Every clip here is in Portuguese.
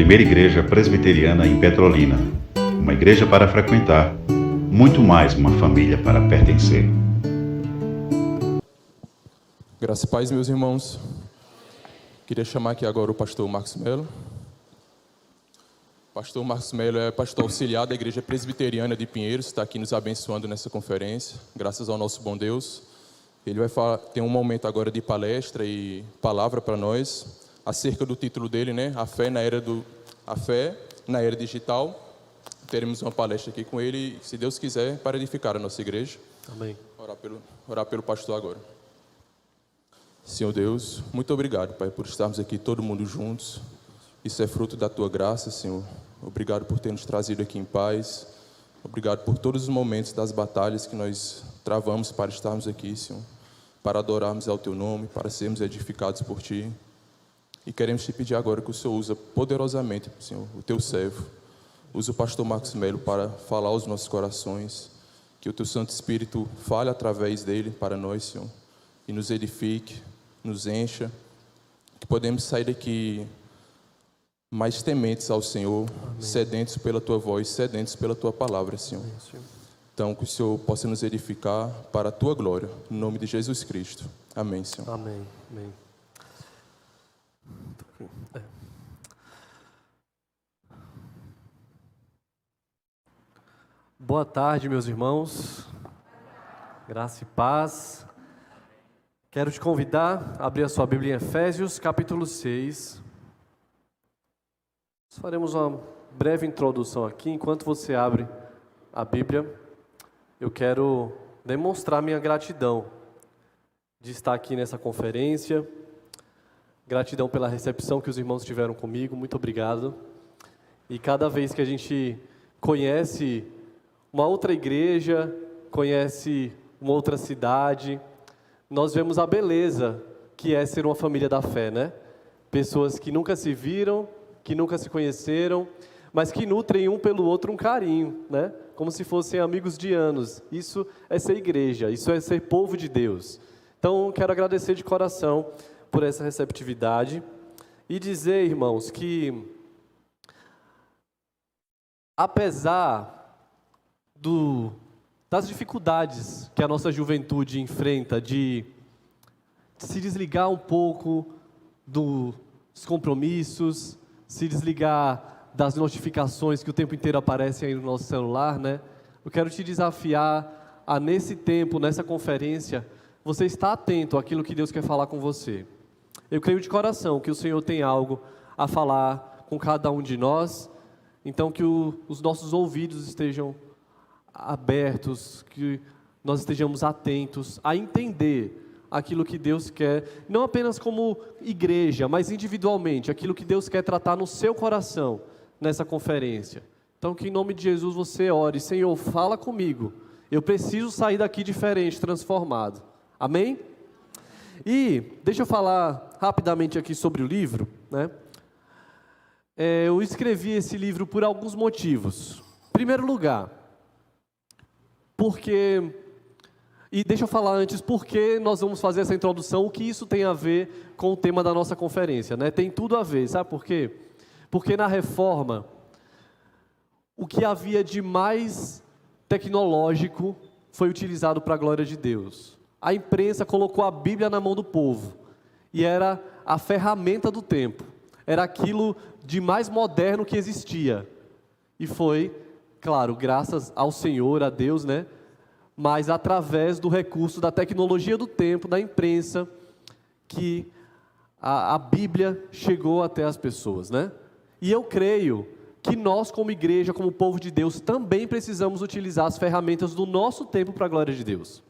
primeira igreja presbiteriana em Petrolina. Uma igreja para frequentar, muito mais uma família para pertencer. Graças e paz, meus irmãos. Queria chamar aqui agora o pastor Marcos Melo. O pastor Marcos Melo é pastor auxiliar da Igreja Presbiteriana de Pinheiros, está aqui nos abençoando nessa conferência, graças ao nosso bom Deus. Ele vai ter um momento agora de palestra e palavra para nós, acerca do título dele, né? A fé na era digital. Teremos uma palestra aqui com ele, se Deus quiser, para edificar a nossa igreja. Amém. Orar pelo pastor agora. Senhor Deus, muito obrigado, Pai, por estarmos aqui todo mundo juntos. Isso é fruto da Tua graça, Senhor. Obrigado por ter nos trazido aqui em paz. Obrigado por todos os momentos das batalhas que nós travamos para estarmos aqui, Senhor. Para adorarmos ao Teu nome, para sermos edificados por Ti. E queremos Te pedir agora que o Senhor usa poderosamente, Senhor, o Teu servo. Usa o pastor Marcos Melo para falar aos nossos corações. Que o Teu Santo Espírito fale através dele para nós, Senhor. E nos edifique, nos encha. Que podemos sair daqui mais tementes ao Senhor, amém, sedentos pela Tua voz, sedentos pela Tua palavra, Senhor. Amém, Senhor. Então, que o Senhor possa nos edificar para a Tua glória, no nome de Jesus Cristo. Amém, Senhor. Amém, amém. Boa tarde, meus irmãos. Graça e paz. Quero te convidar a abrir a sua Bíblia em Efésios, capítulo 6. Nós faremos uma breve introdução aqui. Enquanto você abre a Bíblia, eu quero demonstrar minha gratidão de estar aqui nessa conferência. Gratidão pela recepção que os irmãos tiveram comigo. Muito obrigado. E cada vez que a gente conhece uma outra igreja, conhece uma outra cidade, nós vemos a beleza que é ser uma família da fé, né? Pessoas que nunca se viram, que nunca se conheceram, mas que nutrem um pelo outro um carinho, né? Como se fossem amigos de anos. Isso é ser igreja, isso é ser povo de Deus. Então, quero agradecer de coração por essa receptividade e dizer, irmãos, que apesar das dificuldades que a nossa juventude enfrenta de se desligar um pouco dos compromissos, se desligar das notificações que o tempo inteiro aparecem aí no nosso celular, né? Eu quero te desafiar a, nesse tempo, nessa conferência, você estar atento àquilo que Deus quer falar com você. Eu creio de coração que o Senhor tem algo a falar com cada um de nós, então que os nossos ouvidos estejam abertos, que nós estejamos atentos a entender aquilo que Deus quer, não apenas como igreja, mas individualmente, aquilo que Deus quer tratar no seu coração nessa conferência. Então, que em nome de Jesus você ore: Senhor, fala comigo, eu preciso sair daqui diferente, transformado. Amém? E deixa eu falar rapidamente aqui sobre o livro, né? Eu escrevi esse livro por alguns motivos. Em primeiro lugar, e deixa eu falar antes, por que nós vamos fazer essa introdução, o que isso tem a ver com o tema da nossa conferência, né? Tem tudo a ver, sabe por quê? Porque na Reforma, o que havia de mais tecnológico foi utilizado para a glória de Deus. A imprensa colocou a Bíblia na mão do povo, e era a ferramenta do tempo, era aquilo de mais moderno que existia, e foi, claro, graças ao Senhor, a Deus, né? Mas através do recurso da tecnologia do tempo, da imprensa, que a Bíblia chegou até as pessoas, né? E eu creio que nós, como igreja, como povo de Deus, também precisamos utilizar as ferramentas do nosso tempo para a glória de Deus.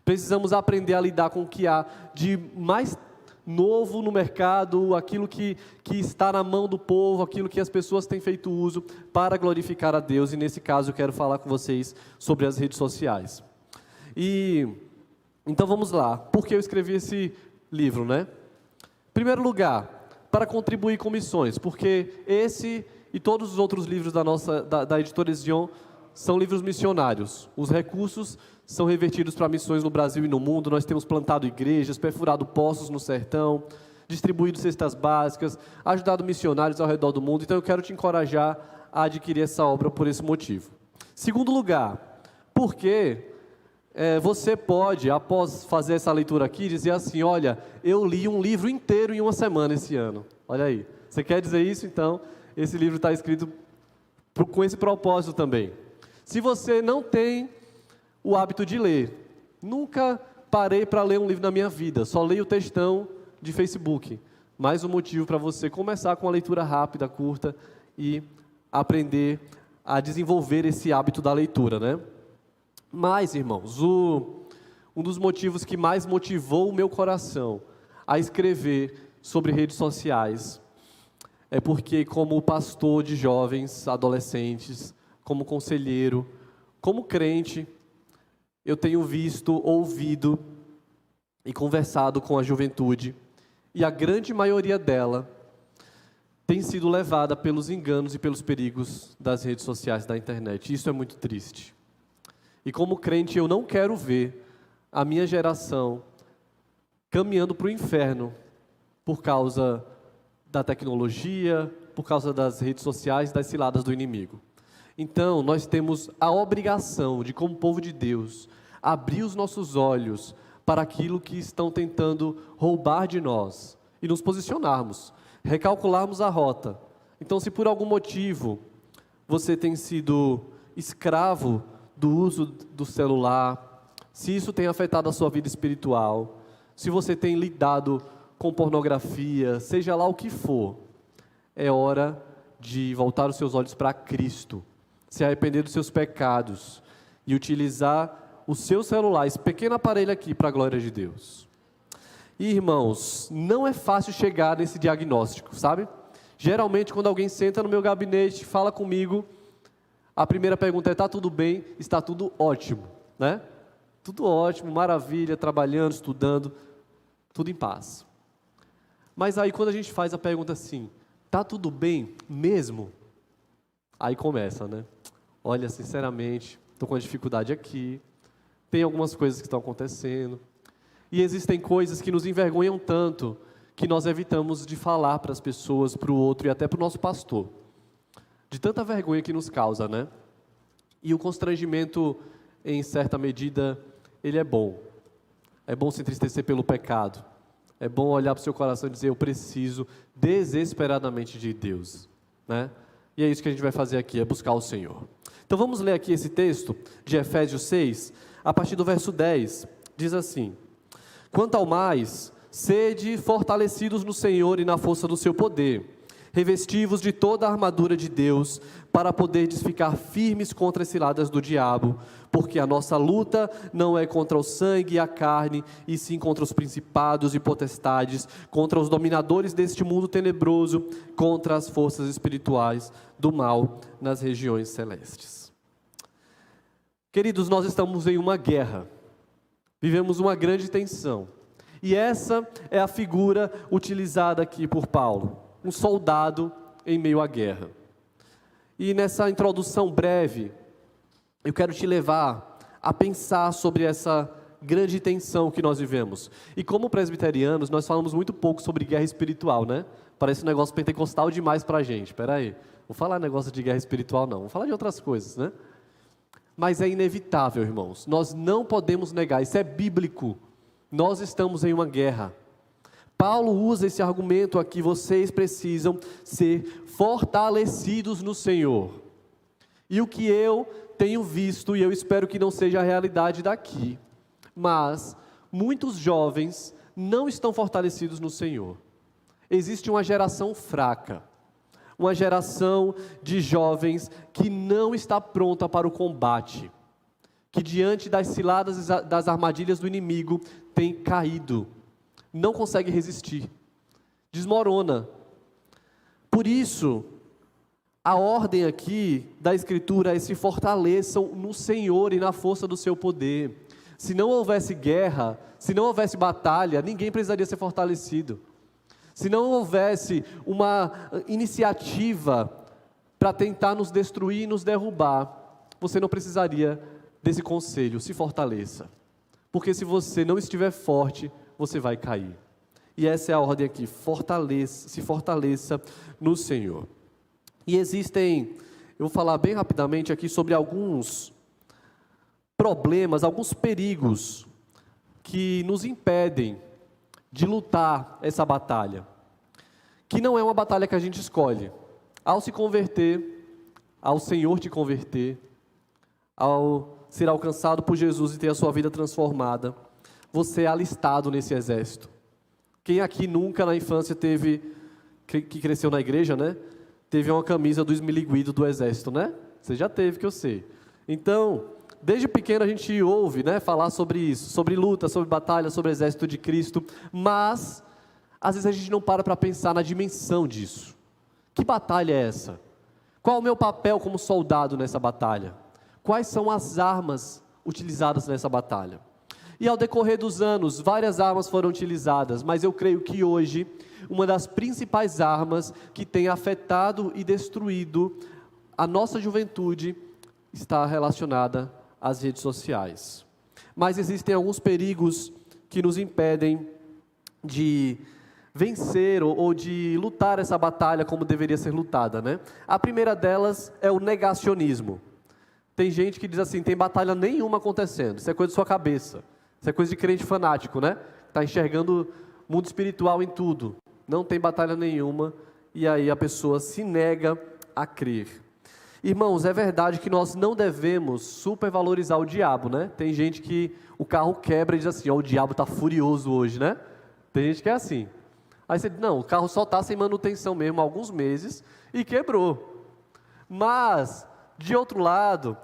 Precisamos aprender a lidar com o que há de mais novo no mercado, aquilo que está na mão do povo, aquilo que as pessoas têm feito uso para glorificar a Deus. E nesse caso eu quero falar com vocês sobre as redes sociais. Então vamos lá. Por que eu escrevi esse livro, né? Em primeiro lugar, para contribuir com missões, porque esse e todos os outros livros da editora Zion são livros missionários. Os recursos são revertidos para missões no Brasil e no mundo. Nós temos plantado igrejas, perfurado poços no sertão, distribuído cestas básicas, ajudado missionários ao redor do mundo. Então eu quero te encorajar a adquirir essa obra por esse motivo. Segundo lugar, porque você pode, após fazer essa leitura aqui, dizer assim: olha, eu li um livro inteiro em uma semana esse ano. Olha aí, você quer dizer isso? Então, esse livro está escrito com esse propósito também. Se você não tem o hábito de ler, nunca parei para ler um livro na minha vida, só leio o textão de Facebook. Mais um motivo para você começar com uma leitura rápida, curta e aprender a desenvolver esse hábito da leitura, né? Mas, irmãos, um dos motivos que mais motivou o meu coração a escrever sobre redes sociais é porque, como pastor de jovens, adolescentes, como conselheiro, como crente, eu tenho visto, ouvido e conversado com a juventude, e a grande maioria dela tem sido levada pelos enganos e pelos perigos das redes sociais, da internet. Isso é muito triste. E como crente, eu não quero ver a minha geração caminhando para o inferno por causa da tecnologia, por causa das redes sociais, das ciladas do inimigo. Então, nós temos a obrigação de, como povo de Deus, abrir os nossos olhos para aquilo que estão tentando roubar de nós e nos posicionarmos, recalcularmos a rota. Então, se por algum motivo você tem sido escravo do uso do celular, se isso tem afetado a sua vida espiritual, se você tem lidado com pornografia, seja lá o que for, é hora de voltar os seus olhos para Cristo, se arrepender dos seus pecados e utilizar o seu celular, esse pequeno aparelho aqui, para a glória de Deus. E, irmãos, não é fácil chegar nesse diagnóstico, sabe? Geralmente, quando alguém senta no meu gabinete e fala comigo, a primeira pergunta é: está tudo bem? Está tudo ótimo, né? Tudo ótimo, maravilha, trabalhando, estudando, tudo em paz. Mas aí quando a gente faz a pergunta assim: está tudo bem mesmo? Aí começa, né? Olha, sinceramente, estou com uma dificuldade aqui, tem algumas coisas que estão acontecendo, e existem coisas que nos envergonham tanto, que nós evitamos de falar para as pessoas, para o outro e até para o nosso pastor. De tanta vergonha que nos causa, né? E o constrangimento, em certa medida, ele é bom. É bom se entristecer pelo pecado. É bom olhar para o seu coração e dizer: eu preciso desesperadamente de Deus, né? E é isso que a gente vai fazer aqui, é buscar o Senhor. Então vamos ler aqui esse texto de Efésios 6, a partir do verso 10. Diz assim: quanto ao mais, sede fortalecidos no Senhor e na força do seu poder, revestivos de toda a armadura de Deus, para poderdes ficar firmes contra as ciladas do diabo, porque a nossa luta não é contra o sangue e a carne, e sim contra os principados e potestades, contra os dominadores deste mundo tenebroso, contra as forças espirituais do mal nas regiões celestes. Queridos, nós estamos em uma guerra, vivemos uma grande tensão, e essa é a figura utilizada aqui por Paulo. Um soldado em meio à guerra. E nessa introdução breve, eu quero te levar a pensar sobre essa grande tensão que nós vivemos. E como presbiterianos, nós falamos muito pouco sobre guerra espiritual, né? Parece um negócio pentecostal demais pra gente. Espera aí, vou falar negócio de guerra espiritual não, vou falar de outras coisas, né? Mas é inevitável, irmãos. Nós não podemos negar, isso é bíblico. Nós estamos em uma guerra. Paulo usa esse argumento aqui: vocês precisam ser fortalecidos no Senhor. E o que eu tenho visto, e eu espero que não seja a realidade daqui, mas muitos jovens não estão fortalecidos no Senhor. Existe uma geração fraca, uma geração de jovens que não está pronta para o combate, que diante das ciladas, das armadilhas do inimigo, tem caído. Não consegue resistir, desmorona. Por isso, a ordem aqui da Escritura é: se fortaleçam no Senhor e na força do seu poder. Se não houvesse guerra, se não houvesse batalha, ninguém precisaria ser fortalecido. Se não houvesse uma iniciativa para tentar nos destruir e nos derrubar, você não precisaria desse conselho: se fortaleça. Porque se você não estiver forte, você vai cair. E essa é a ordem aqui: se fortaleça no Senhor. E existem, eu vou falar bem rapidamente aqui sobre alguns problemas, alguns perigos que nos impedem de lutar essa batalha, que não é uma batalha que a gente escolhe. Ao se converter, ao Senhor te converter, ao ser alcançado por Jesus e ter a sua vida transformada, você é alistado nesse exército. Quem aqui nunca na infância que cresceu na igreja, né? Teve uma camisa do esmiliguido do exército, né? Você já teve, que eu sei. Então, desde pequeno a gente ouve, né, falar sobre isso, sobre luta, sobre batalha, sobre o exército de Cristo, mas às vezes a gente não para pensar na dimensão disso. Que batalha é essa? Qual é o meu papel como soldado nessa batalha? Quais são as armas utilizadas nessa batalha? E ao decorrer dos anos, várias armas foram utilizadas, mas eu creio que hoje, uma das principais armas que tem afetado e destruído a nossa juventude está relacionada às redes sociais. Mas existem alguns perigos que nos impedem de vencer ou de lutar essa batalha como deveria ser lutada, né? A primeira delas é o negacionismo. Tem gente que diz assim: tem batalha nenhuma acontecendo, isso é coisa de sua cabeça, isso é coisa de crente fanático, né? Está enxergando mundo espiritual em tudo, não tem batalha nenhuma, e aí a pessoa se nega a crer. Irmãos, é verdade que nós não devemos supervalorizar o diabo, né? Tem gente que o carro quebra e diz assim: ó, o diabo está furioso hoje, né? Tem gente que é assim. Aí você diz: não, o carro só está sem manutenção mesmo há alguns meses e quebrou. Mas, de outro lado,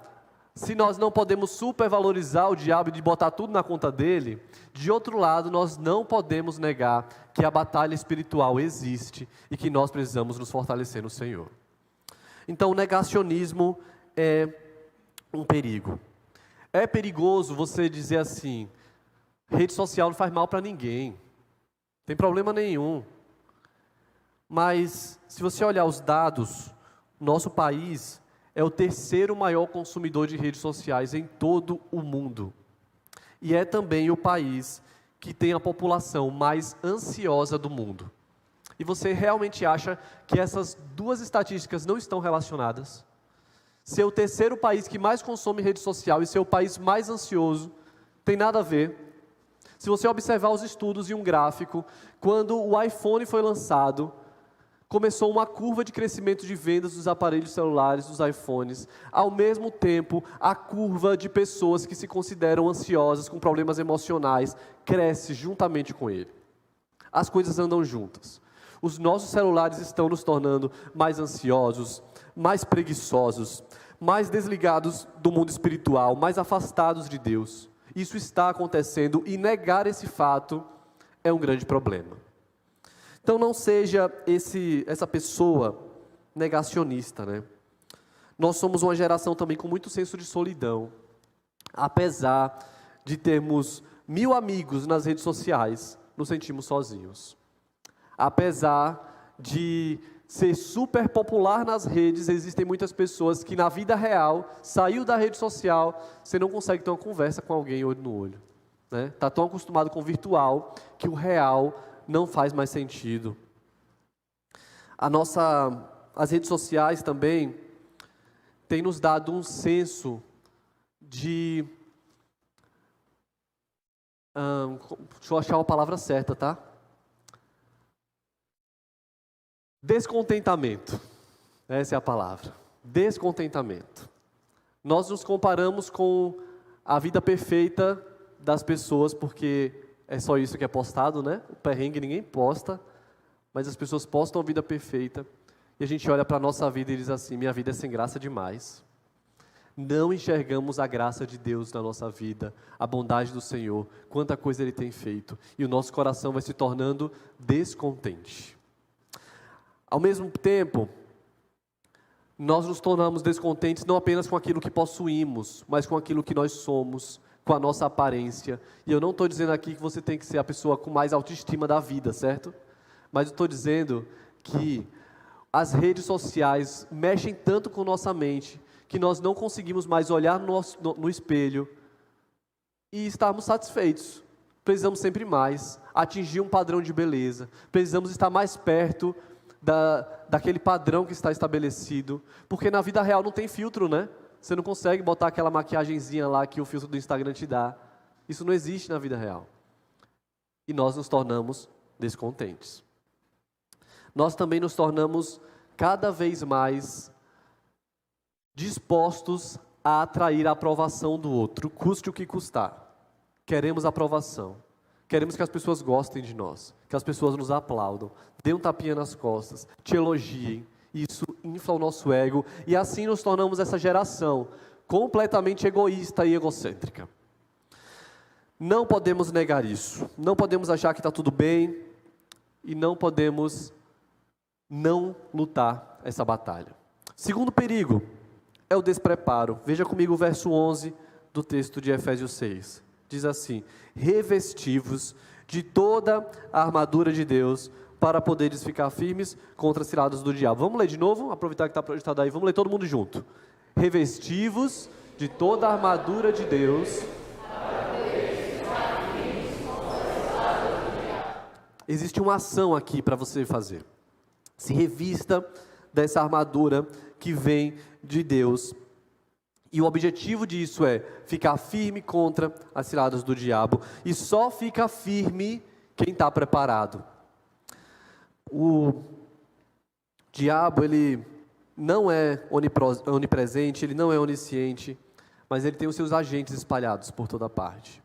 se nós não podemos supervalorizar o diabo e de botar tudo na conta dele, de outro lado, nós não podemos negar que a batalha espiritual existe e que nós precisamos nos fortalecer no Senhor. Então, o negacionismo é um perigo. É perigoso você dizer assim: rede social não faz mal para ninguém, não tem problema nenhum. Mas, se você olhar os dados, nosso país é o terceiro maior consumidor de redes sociais em todo o mundo. E é também o país que tem a população mais ansiosa do mundo. E você realmente acha que essas duas estatísticas não estão relacionadas? Ser o terceiro país que mais consome rede social e ser o país mais ansioso tem nada a ver. Se você observar os estudos e um gráfico, quando o iPhone foi lançado, começou uma curva de crescimento de vendas dos aparelhos celulares, dos iPhones. Ao mesmo tempo, a curva de pessoas que se consideram ansiosas, com problemas emocionais, cresce juntamente com ele. As coisas andam juntas. Os nossos celulares estão nos tornando mais ansiosos, mais preguiçosos, mais desligados do mundo espiritual, mais afastados de Deus. Isso está acontecendo e negar esse fato é um grande problema. Então não seja essa pessoa negacionista, né? Nós somos uma geração também com muito senso de solidão. Apesar de termos 1000 amigos nas redes sociais, nos sentimos sozinhos. Apesar de ser super popular nas redes, existem muitas pessoas que na vida real, saiu da rede social, você não consegue ter uma conversa com alguém olho no olho, né? Está tão acostumado com o virtual que o real não faz mais sentido. As redes sociais também têm nos dado um senso de... deixa eu achar a palavra certa, tá? Descontentamento. Essa é a palavra. Descontentamento. Nós nos comparamos com a vida perfeita das pessoas, porque é só isso que é postado, né? O perrengue ninguém posta, mas as pessoas postam a vida perfeita. E a gente olha para a nossa vida e diz assim: minha vida é sem graça demais. Não enxergamos a graça de Deus na nossa vida, a bondade do Senhor, quanta coisa Ele tem feito. E o nosso coração vai se tornando descontente. Ao mesmo tempo, nós nos tornamos descontentes não apenas com aquilo que possuímos, mas com aquilo que nós somos, com a nossa aparência. E eu não estou dizendo aqui que você tem que ser a pessoa com mais autoestima da vida, certo? Mas eu estou dizendo que as redes sociais mexem tanto com nossa mente, que nós não conseguimos mais olhar no espelho e estarmos satisfeitos. precisamos sempre mais, atingir um padrão de beleza, precisamos estar mais perto daquele padrão que está estabelecido, porque na vida real não tem filtro, né? Você não consegue botar aquela maquiagenzinha lá que o filtro do Instagram te dá. Isso não existe na vida real. E nós nos tornamos descontentes. Nós também nos tornamos cada vez mais dispostos a atrair a aprovação do outro, custe o que custar. Queremos aprovação. Queremos que as pessoas gostem de nós, que as pessoas nos aplaudam, dêem um tapinha nas costas, te elogiem. Isso infla o nosso ego e assim nos tornamos essa geração completamente egoísta e egocêntrica. Não podemos negar isso. Não podemos achar que está tudo bem e não podemos não lutar essa batalha. Segundo perigo é o despreparo. Veja comigo o verso 11 do texto de Efésios 6. Diz assim: revestivos de toda a armadura de Deus, para poderes ficar firmes contra as ciladas do diabo. Vamos ler de novo? Aproveitar que está projetado aí, vamos ler todo mundo junto. Revestivos de toda a armadura de Deus. Existe uma ação aqui para você fazer. Se revista dessa armadura que vem de Deus. E o objetivo disso é ficar firme contra as ciladas do diabo. E só fica firme quem está preparado. O diabo, ele não é onipresente, ele não é onisciente, mas ele tem os seus agentes espalhados por toda parte.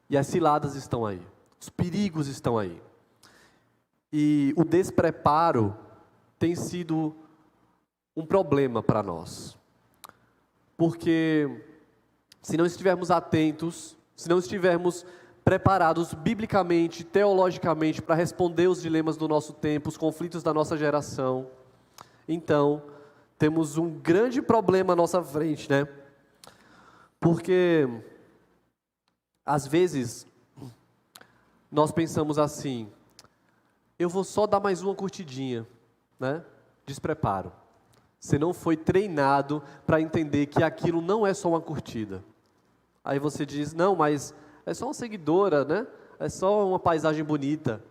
E as ciladas estão aí, os perigos estão aí. E o despreparo tem sido um problema para nós. Porque se não estivermos atentos, se não estivermos preparados biblicamente, teologicamente, para responder os dilemas do nosso tempo, os conflitos da nossa geração, então temos um grande problema à nossa frente, né? Porque às vezes nós pensamos assim: eu vou só dar mais uma curtidinha, né? Despreparo. Você não foi treinado para entender que aquilo não é só uma curtida. Aí você diz: não, mas é só uma seguidora, né? É só uma paisagem bonita.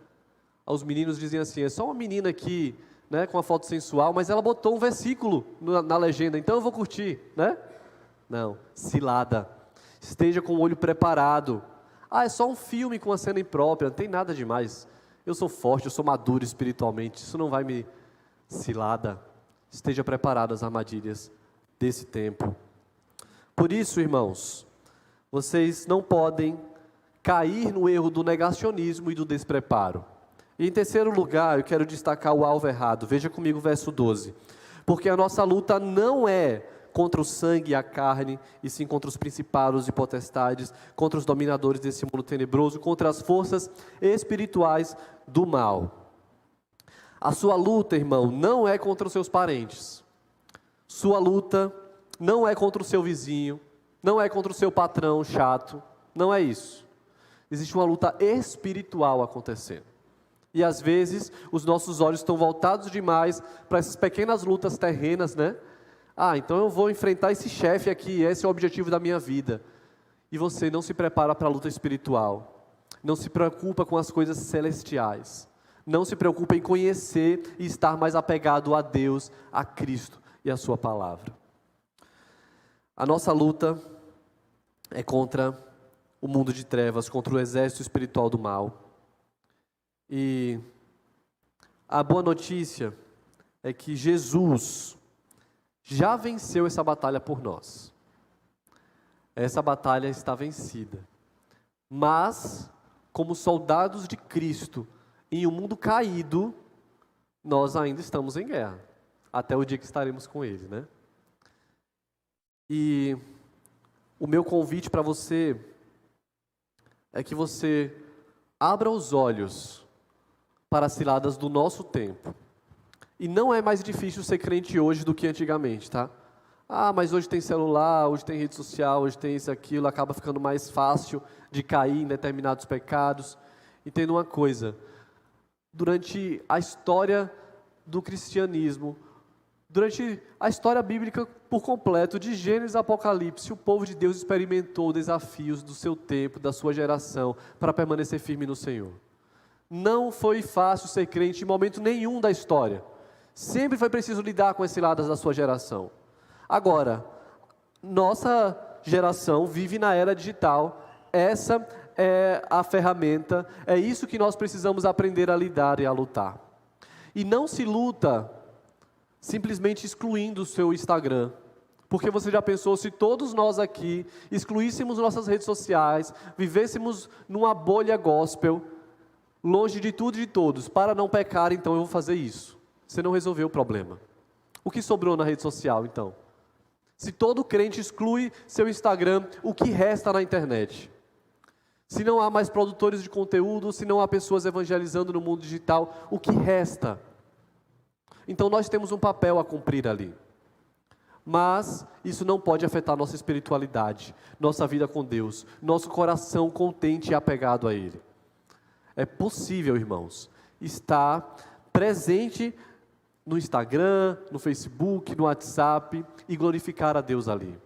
Os meninos dizem assim: é só uma menina aqui, né, com uma foto sensual, mas ela botou um versículo na legenda, então eu vou curtir, né? Não, cilada. Esteja com o olho preparado. Ah, é só um filme com uma cena imprópria, não tem nada demais. Eu sou forte, eu sou maduro espiritualmente, isso não vai me... Cilada. Esteja preparado às armadilhas desse tempo. Por isso, irmãos, vocês não podem cair no erro do negacionismo e do despreparo. E em terceiro lugar, eu quero destacar o alvo errado. Veja comigo o verso 12. Porque a nossa luta não é contra o sangue e a carne, e sim contra os principados e potestades, contra os dominadores desse mundo tenebroso, contra as forças espirituais do mal. A sua luta, irmão, não é contra os seus parentes. Sua luta não é contra o seu vizinho, não é contra o seu patrão chato, não é isso. Existe uma luta espiritual acontecendo. E às vezes os nossos olhos estão voltados demais para essas pequenas lutas terrenas, né? Ah, então eu vou enfrentar esse chefe aqui, esse é o objetivo da minha vida. E você não se prepara para a luta espiritual. Não se preocupa com as coisas celestiais. Não se preocupa em conhecer e estar mais apegado a Deus, a Cristo e a sua palavra. A nossa luta é contra o mundo de trevas, contra o exército espiritual do mal. E a boa notícia é que Jesus já venceu essa batalha por nós. Essa batalha está vencida. Mas, como soldados de Cristo, em um mundo caído, nós ainda estamos em guerra. Até o dia que estaremos com Ele, né? E o meu convite para você é que você abra os olhos para as ciladas do nosso tempo. E não é mais difícil ser crente hoje do que antigamente, tá? Ah, mas hoje tem celular, hoje tem rede social, hoje tem isso, aquilo, acaba ficando mais fácil de cair em determinados pecados. Entenda uma coisa, durante a história do cristianismo, Durante a história bíblica por completo, de Gênesis a Apocalipse, o povo de Deus experimentou desafios do seu tempo, da sua geração, para permanecer firme no Senhor. Não foi fácil ser crente em momento nenhum da história. Sempre foi preciso lidar com as ciladas da sua geração. Agora, nossa geração vive na era digital. Essa é a ferramenta, é isso que nós precisamos aprender a lidar e a lutar. E não se luta simplesmente excluindo o seu Instagram. Porque você já pensou, se todos nós aqui excluíssemos nossas redes sociais, vivêssemos numa bolha gospel, longe de tudo e de todos, para não pecar, então eu vou fazer isso. Você não resolveu o problema. O que sobrou na rede social, então? Se todo crente exclui seu Instagram, o que resta na internet? Se não há mais produtores de conteúdo, se não há pessoas evangelizando no mundo digital, o que resta? Então nós temos um papel a cumprir ali. Mas isso não pode afetar nossa espiritualidade, nossa vida com Deus, nosso coração contente e apegado a Ele. É possível, irmãos, estar presente no Instagram, no Facebook, no WhatsApp e glorificar a Deus ali.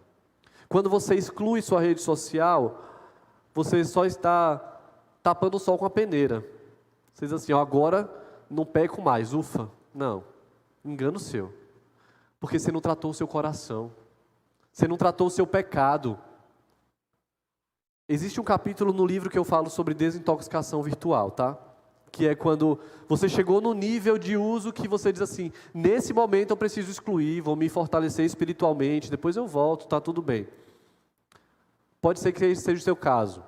Quando você exclui sua rede social, você só está tapando o sol com a peneira. Você diz assim, agora não peco mais, ufa. Não. Engano seu, porque você não tratou o seu coração, você não tratou o seu pecado. Existe um capítulo no livro que eu falo sobre desintoxicação virtual, tá? Que é quando você chegou no nível de uso que você diz assim, nesse momento eu preciso excluir, vou me fortalecer espiritualmente, depois eu volto, tá tudo bem. Pode ser que esse seja o seu caso,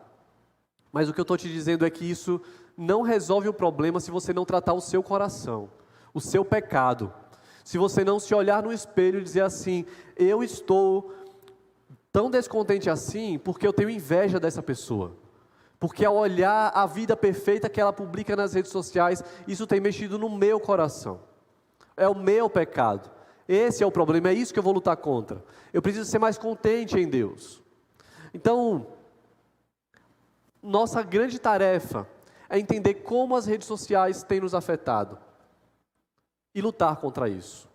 mas o que eu estou te dizendo é que isso não resolve o problema se você não tratar o seu coração, o seu pecado. Se você não se olhar no espelho e dizer assim, eu estou tão descontente assim porque eu tenho inveja dessa pessoa. Porque ao olhar a vida perfeita que ela publica nas redes sociais, isso tem mexido no meu coração. É o meu pecado. Esse é o problema, é isso que eu vou lutar contra. Eu preciso ser mais contente em Deus. Então, nossa grande tarefa é entender como as redes sociais têm nos afetado. E lutar contra isso.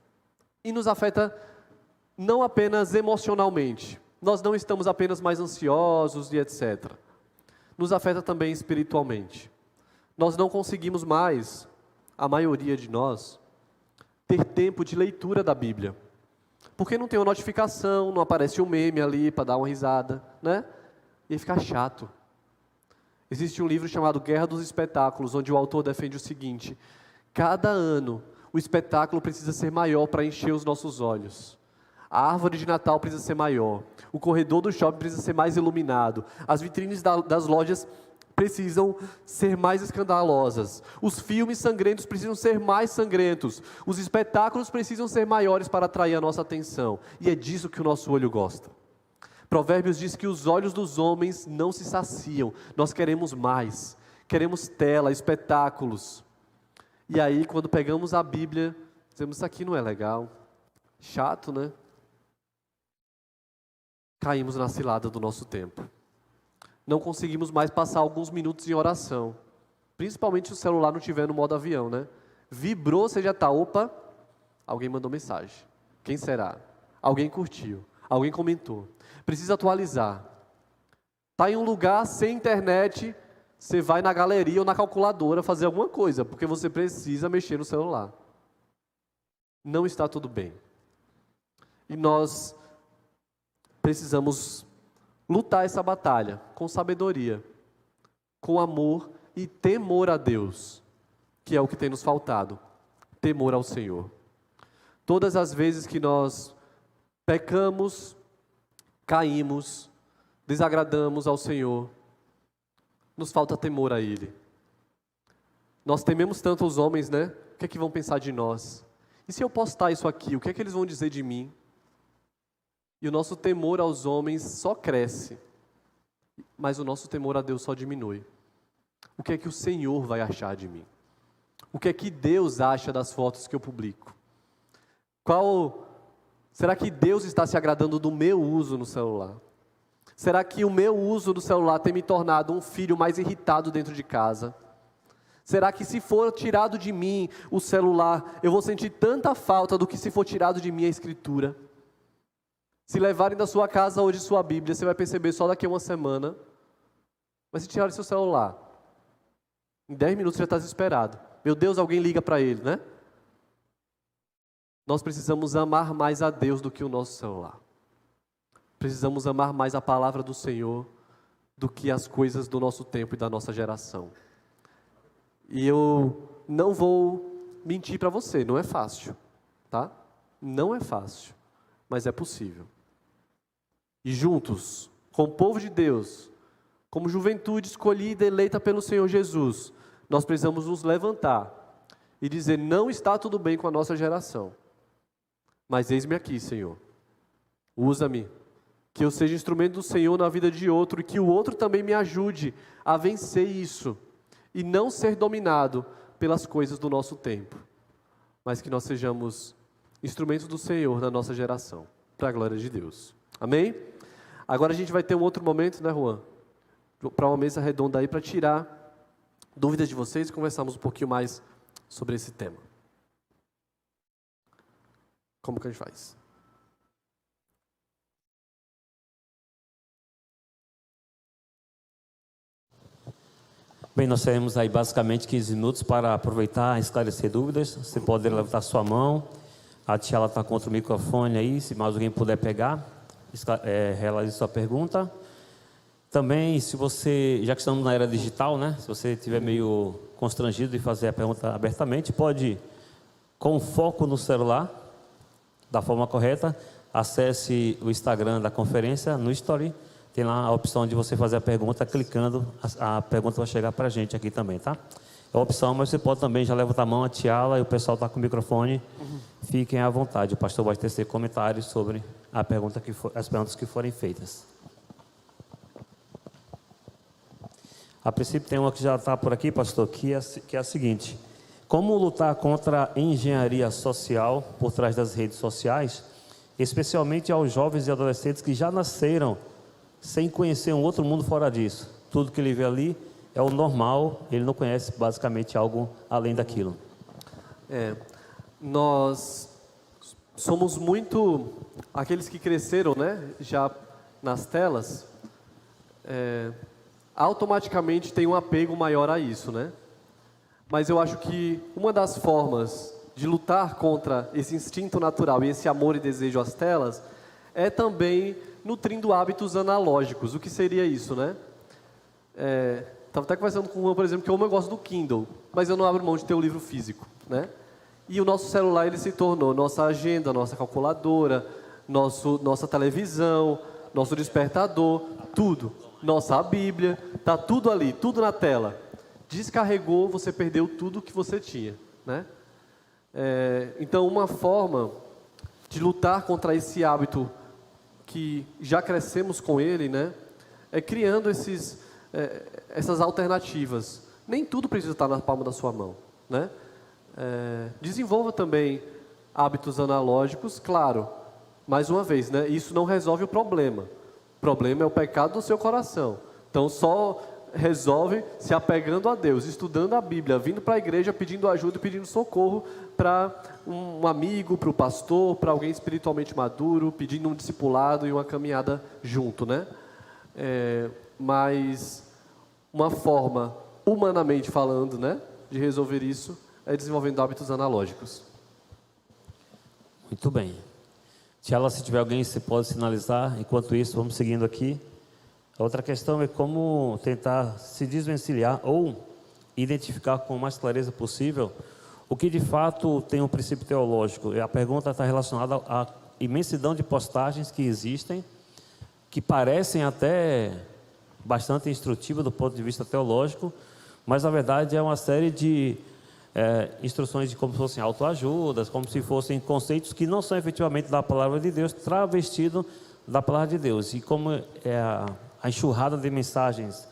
E nos afeta não apenas emocionalmente. Nós não estamos apenas mais ansiosos e etc. Nos afeta também espiritualmente. Nós não conseguimos mais, a maioria de nós, ter tempo de leitura da Bíblia. Porque não tem uma notificação, não aparece um meme ali para dar uma risada, né? E aí fica chato. Existe um livro chamado Guerra dos Espetáculos, onde o autor defende o seguinte: cada ano o espetáculo precisa ser maior para encher os nossos olhos. A árvore de Natal precisa ser maior. O corredor do shopping precisa ser mais iluminado. As vitrines das lojas precisam ser mais escandalosas. Os filmes sangrentos precisam ser mais sangrentos. Os espetáculos precisam ser maiores para atrair a nossa atenção. E é disso que o nosso olho gosta. Provérbios diz que os olhos dos homens não se saciam. Nós queremos mais. Queremos tela, espetáculos. E aí, quando pegamos a Bíblia, dizemos, isso aqui não é legal. Chato, né? Caímos na cilada do nosso tempo. Não conseguimos mais passar alguns minutos em oração. Principalmente se o celular não estiver no modo avião, né? Vibrou, você já está, opa, alguém mandou mensagem. Quem será? Alguém curtiu, alguém comentou. Precisa atualizar. Está em um lugar sem internet, você vai na galeria ou na calculadora fazer alguma coisa, porque você precisa mexer no celular. Não está tudo bem. E nós precisamos lutar essa batalha com sabedoria, com amor e temor a Deus, que é o que tem nos faltado. Temor ao Senhor. Todas as vezes que nós pecamos, caímos, desagradamos ao Senhor, nos falta temor a Ele. Nós tememos tanto os homens, né? O que é que vão pensar de nós? E se eu postar isso aqui, o que é que eles vão dizer de mim? E o nosso temor aos homens só cresce, mas o nosso temor a Deus só diminui. O que é que o Senhor vai achar de mim? O que é que Deus acha das fotos que eu publico? Será que Deus está se agradando do meu uso no celular? Será que o meu uso do celular tem me tornado um filho mais irritado dentro de casa? Será que se for tirado de mim o celular, eu vou sentir tanta falta do que se for tirado de mim a Escritura? Se levarem da sua casa hoje sua Bíblia, você vai perceber só daqui a uma semana. Mas se tirarem seu celular, em 10 minutos você já está desesperado. Meu Deus, alguém liga para ele, né? Nós precisamos amar mais a Deus do que o nosso celular. Precisamos amar mais a palavra do Senhor do que as coisas do nosso tempo e da nossa geração. E eu não vou mentir para você, não é fácil, tá? Não é fácil, mas é possível. E juntos, com o povo de Deus, como juventude escolhida e eleita pelo Senhor Jesus, nós precisamos nos levantar e dizer: não está tudo bem com a nossa geração, mas eis-me aqui, Senhor. Usa-me, que eu seja instrumento do Senhor na vida de outro e que o outro também me ajude a vencer isso e não ser dominado pelas coisas do nosso tempo, mas que nós sejamos instrumentos do Senhor na nossa geração, para a glória de Deus. Amém? Agora a gente vai ter um outro momento, né, Juan? Para uma mesa redonda aí, para tirar dúvidas de vocês e conversarmos um pouquinho mais sobre esse tema. Como que a gente faz? Bem, nós teremos aí basicamente 15 minutos para aproveitar e esclarecer dúvidas. Você pode levantar sua mão. A Tiala está contra o microfone aí, se mais alguém puder pegar, realize sua pergunta. Também, se você, já que estamos na era digital, né? Se você estiver meio constrangido de fazer a pergunta abertamente, pode, com foco no celular, da forma correta, acesse o Instagram da conferência, no Story. Tem lá a opção de você fazer a pergunta, clicando, a pergunta vai chegar para a gente aqui também, tá? É uma opção, mas você pode também já levantar a mão, a Tiala, e o pessoal está com o microfone. Fiquem à vontade, o pastor vai tecer comentários sobre a pergunta as perguntas que forem feitas. A princípio tem uma que já está por aqui, pastor, que é a seguinte: como lutar contra a engenharia social por trás das redes sociais, especialmente aos jovens e adolescentes que já nasceram sem conhecer um outro mundo fora disso? Tudo que ele vê ali é o normal, ele não conhece basicamente algo além daquilo. Nós somos muito aqueles que cresceram, né, já nas telas, automaticamente tem um apego maior a isso, né? Mas eu acho que uma das formas de lutar contra esse instinto natural e esse amor e desejo às telas é também nutrindo hábitos analógicos. O que seria isso, né? Estava até conversando com uma, por exemplo, que eu gosto do Kindle, mas eu não abro mão de ter o livro físico, né? E o nosso celular, ele se tornou nossa agenda, nossa calculadora, nossa televisão, nosso despertador, tudo. Nossa Bíblia, está tudo ali, tudo na tela. Descarregou, você perdeu tudo que você tinha, né? Então, uma forma de lutar contra esse hábito que já crescemos com ele, né, é criando essas alternativas. Nem tudo precisa estar na palma da sua mão, né? Desenvolva também hábitos analógicos, claro. Mais uma vez, né, isso não resolve o problema. O problema é o pecado do seu coração. Então, só resolve se apegando a Deus, estudando a Bíblia, vindo para a igreja, pedindo ajuda e pedindo socorro para um amigo, para o pastor, para alguém espiritualmente maduro, pedindo um discipulado e uma caminhada junto, né? Mas uma forma, humanamente falando, né, de resolver isso é desenvolvendo hábitos analógicos. Muito bem. Tiala, se tiver alguém, você pode sinalizar. Enquanto isso, vamos seguindo aqui. A outra questão é como tentar se desvencilhar ou identificar com a mais clareza possível o que de fato tem um princípio teológico. A pergunta está relacionada à imensidão de postagens que existem, que parecem até bastante instrutivas do ponto de vista teológico, mas na verdade é uma série de instruções de como se fossem autoajudas, como se fossem conceitos que não são efetivamente da palavra de Deus, travestido da palavra de Deus. E como é a enxurrada de mensagens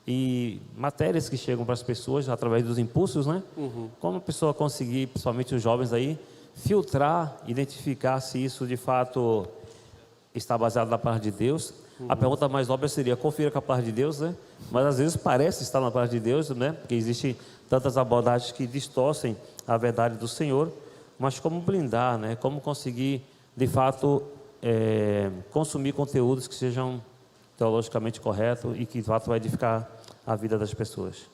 e matérias que chegam para as pessoas através dos impulsos, né? Como a pessoa conseguir, principalmente os jovens aí, filtrar, identificar se isso de fato está baseado na palavra de Deus. A pergunta mais óbvia seria, confira com a parte de Deus, né? Mas às vezes parece estar na parte de Deus, né? Porque existem tantas abordagens que distorcem a verdade do Senhor. Mas como blindar, né? Como conseguir, de fato, consumir conteúdos que sejam teologicamente corretos e que, de fato, vai edificar a vida das pessoas.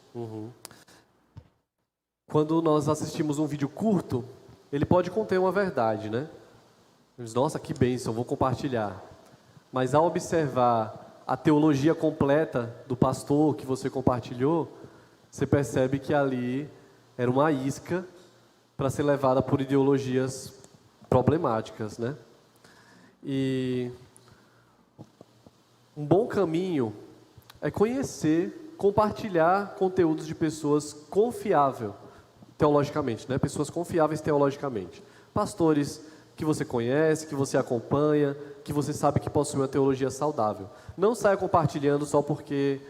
Quando nós assistimos um vídeo curto, ele pode conter uma verdade, né? Diz, nossa, que bênção, vou compartilhar. Mas ao observar a teologia completa do pastor que você compartilhou, você percebe que ali era uma isca para ser levada por ideologias problemáticas, né? E um bom caminho é conhecer, compartilhar conteúdos de pessoas confiáveis teologicamente, né? Pessoas confiáveis teologicamente. Pastores que você conhece, que você acompanha, que você sabe que possuem uma teologia saudável. Não saia compartilhando só porque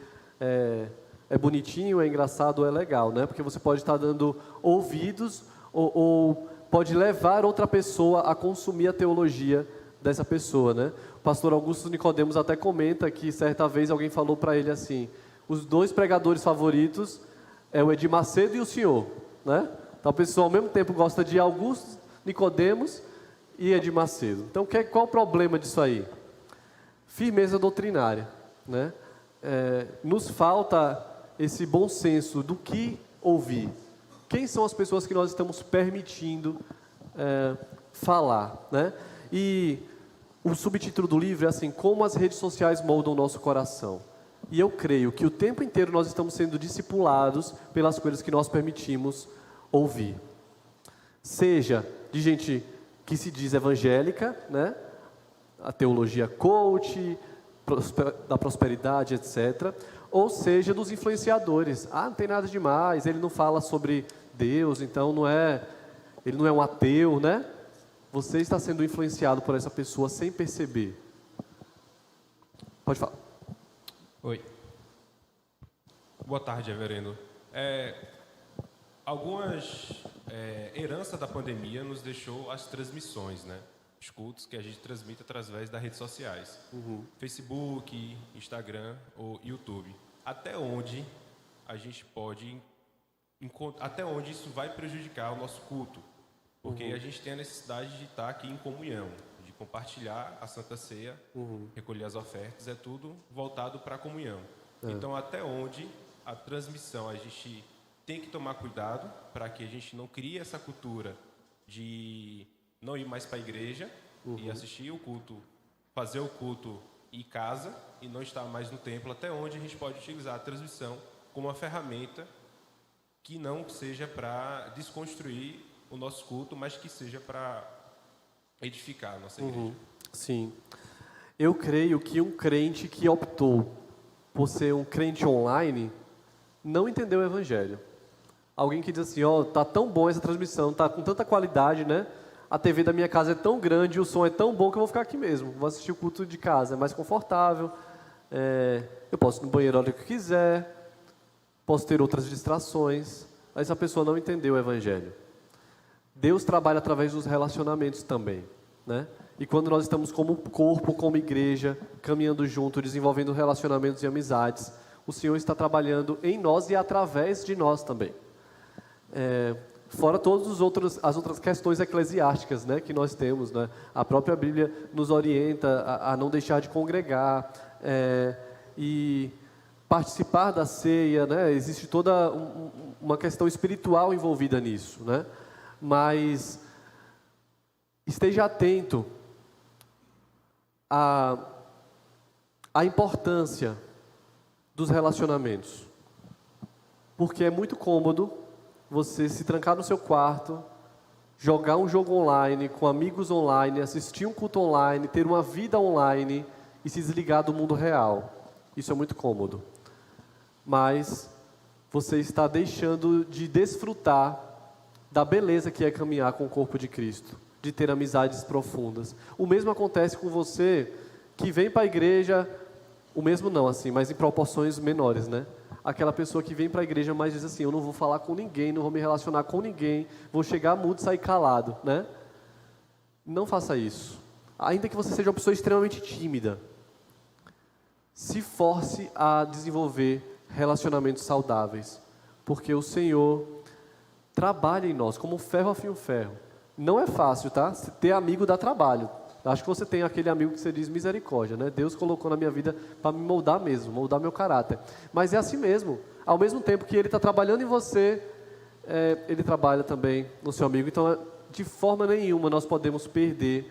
é bonitinho, é engraçado, é legal, né? Porque você pode estar dando ouvidos ou pode levar outra pessoa a consumir a teologia dessa pessoa, né? O pastor Augusto Nicodemos até comenta que certa vez alguém falou para ele assim, os 2 pregadores favoritos é o Edir Macedo e o senhor, né? Então a pessoa ao mesmo tempo gosta de Augusto Nicodemos e Edir Macedo. Então qual o problema disso aí? Firmeza doutrinária, né? Nos falta esse bom senso do que ouvir. Quem são as pessoas que nós estamos permitindo falar, né? E o subtítulo do livro é assim, como as redes sociais moldam o nosso coração. E eu creio que o tempo inteiro nós estamos sendo discipulados pelas coisas que nós permitimos ouvir. Seja de gente que se diz evangélica, né? A teologia coach, da prosperidade, etc. Ou seja, dos influenciadores. Não tem nada demais, ele não fala sobre Deus, então ele não é um ateu, né? Você está sendo influenciado por essa pessoa sem perceber. Pode falar. Oi. Boa tarde, reverendo. Algumas herança da pandemia nos deixou as transmissões, né? Os cultos que a gente transmite através das redes sociais. Facebook, Instagram ou YouTube. Até onde a gente pode... Até onde isso vai prejudicar o nosso culto? Porque a gente tem a necessidade de estar aqui em comunhão, de compartilhar a Santa Ceia, recolher as ofertas, é tudo voltado para a comunhão. Então, até onde a transmissão, a gente tem que tomar cuidado para que a gente não crie essa cultura de não ir mais para a igreja e assistir o culto, fazer o culto em casa e não estar mais no templo, até onde a gente pode utilizar a transmissão como uma ferramenta que não seja para desconstruir o nosso culto, mas que seja para edificar a nossa igreja. Sim. Eu creio que um crente que optou por ser um crente online não entendeu o evangelho. Alguém que diz assim, tá tão bom essa transmissão, tá com tanta qualidade, né? A TV da minha casa é tão grande, o som é tão bom que eu vou ficar aqui mesmo. Vou assistir o culto de casa, é mais confortável. Eu posso ir no banheiro a hora que eu quiser, posso ter outras distrações. Mas a pessoa não entendeu o evangelho. Deus trabalha através dos relacionamentos também, né? E quando nós estamos como corpo, como igreja, caminhando junto, desenvolvendo relacionamentos e amizades, o Senhor está trabalhando em nós e através de nós também. Fora todas as outras questões eclesiásticas, né, que nós temos, né? A própria Bíblia nos orienta a não deixar de congregar e participar da ceia, né? Existe toda uma questão espiritual envolvida nisso, né? Mas esteja atento à importância dos relacionamentos, porque é muito cômodo você se trancar no seu quarto, jogar um jogo online com amigos online, assistir um culto online, ter uma vida online e se desligar do mundo real. Isso é muito cômodo, mas você está deixando de desfrutar da beleza que é caminhar com o corpo de Cristo, de ter amizades profundas. O mesmo acontece com você que vem para a igreja, o mesmo não assim, mas em proporções menores, né? Aquela pessoa que vem para a igreja, mas diz assim, eu não vou falar com ninguém, não vou me relacionar com ninguém, vou chegar mudo e sair calado, né? Não faça isso. Ainda que você seja uma pessoa extremamente tímida, se force a desenvolver relacionamentos saudáveis, porque o Senhor trabalha em nós, como ferro afia o ferro. Não é fácil, tá? Ter amigo dá trabalho. Acho que você tem aquele amigo que você diz misericórdia, né? Deus colocou na minha vida para me moldar mesmo, moldar meu caráter. Mas é assim mesmo. Ao mesmo tempo que Ele está trabalhando em você, Ele trabalha também no seu amigo. Então, de forma nenhuma nós podemos perder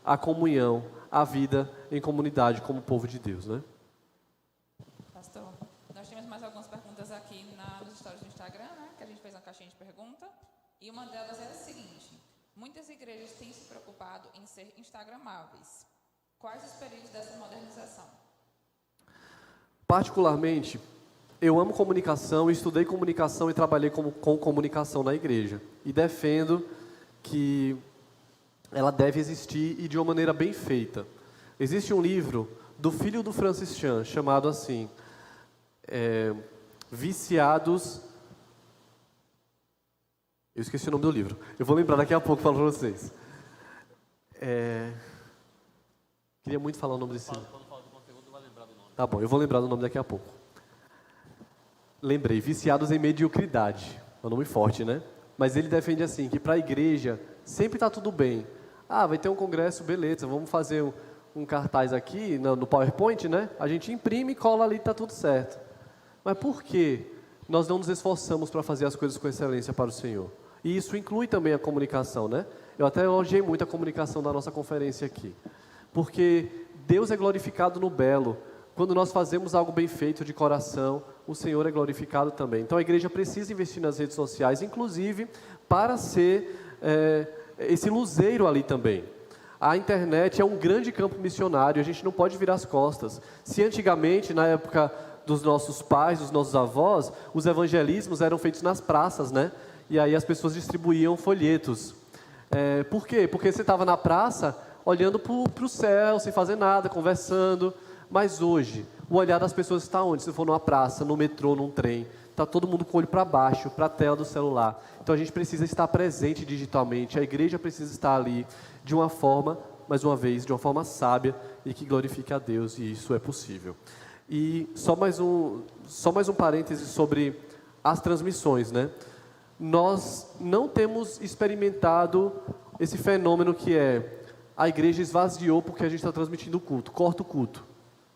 a comunhão, a vida em comunidade como povo de Deus, né? Pastor, nós temos mais algumas perguntas aqui nos stories do Instagram, né? Que a gente fez uma caixinha de pergunta. E uma delas é a seguinte: muitas igrejas têm se preocupado em ser instagramáveis. Quais os períodos dessa modernização? Particularmente, eu amo comunicação, estudei comunicação e trabalhei com comunicação na igreja. E defendo que ela deve existir e de uma maneira bem feita. Existe um livro do filho do Francis Chan, chamado assim, Viciados... Eu esqueci o nome do livro. Eu vou lembrar daqui a pouco, falo para vocês. Queria muito falar o nome desse livro. Quando fala do conteúdo, vai lembrar do nome. Tá bom, eu vou lembrar do nome daqui a pouco. Lembrei, Viciados em Mediocridade. É um nome forte, né? Mas ele defende assim, que para a igreja sempre está tudo bem. Ah, vai ter um congresso, beleza, vamos fazer um cartaz aqui no PowerPoint, né? A gente imprime e cola ali e está tudo certo. Mas por que nós não nos esforçamos para fazer as coisas com excelência para o Senhor? E isso inclui também a comunicação, né? Eu até elogiei muito a comunicação da nossa conferência aqui. Porque Deus é glorificado no belo. Quando nós fazemos algo bem feito de coração, o Senhor é glorificado também. Então a igreja precisa investir nas redes sociais, inclusive para ser esse luzeiro ali também. A internet é um grande campo missionário, a gente não pode virar as costas. Se antigamente, na época dos nossos pais, dos nossos avós, os evangelismos eram feitos nas praças, né? E aí as pessoas distribuíam folhetos. Por quê? Porque você estava na praça olhando para o céu, sem fazer nada, conversando. Mas hoje, o olhar das pessoas está onde? Se for numa praça, no metrô, num trem, está todo mundo com o olho para baixo, para a tela do celular. Então a gente precisa estar presente digitalmente, a igreja precisa estar ali de uma forma, mais uma vez, de uma forma sábia e que glorifique a Deus, e isso é possível. E só mais um parêntese sobre as transmissões, né? Nós não temos experimentado esse fenômeno que a igreja esvaziou porque a gente está transmitindo o culto, corta o culto.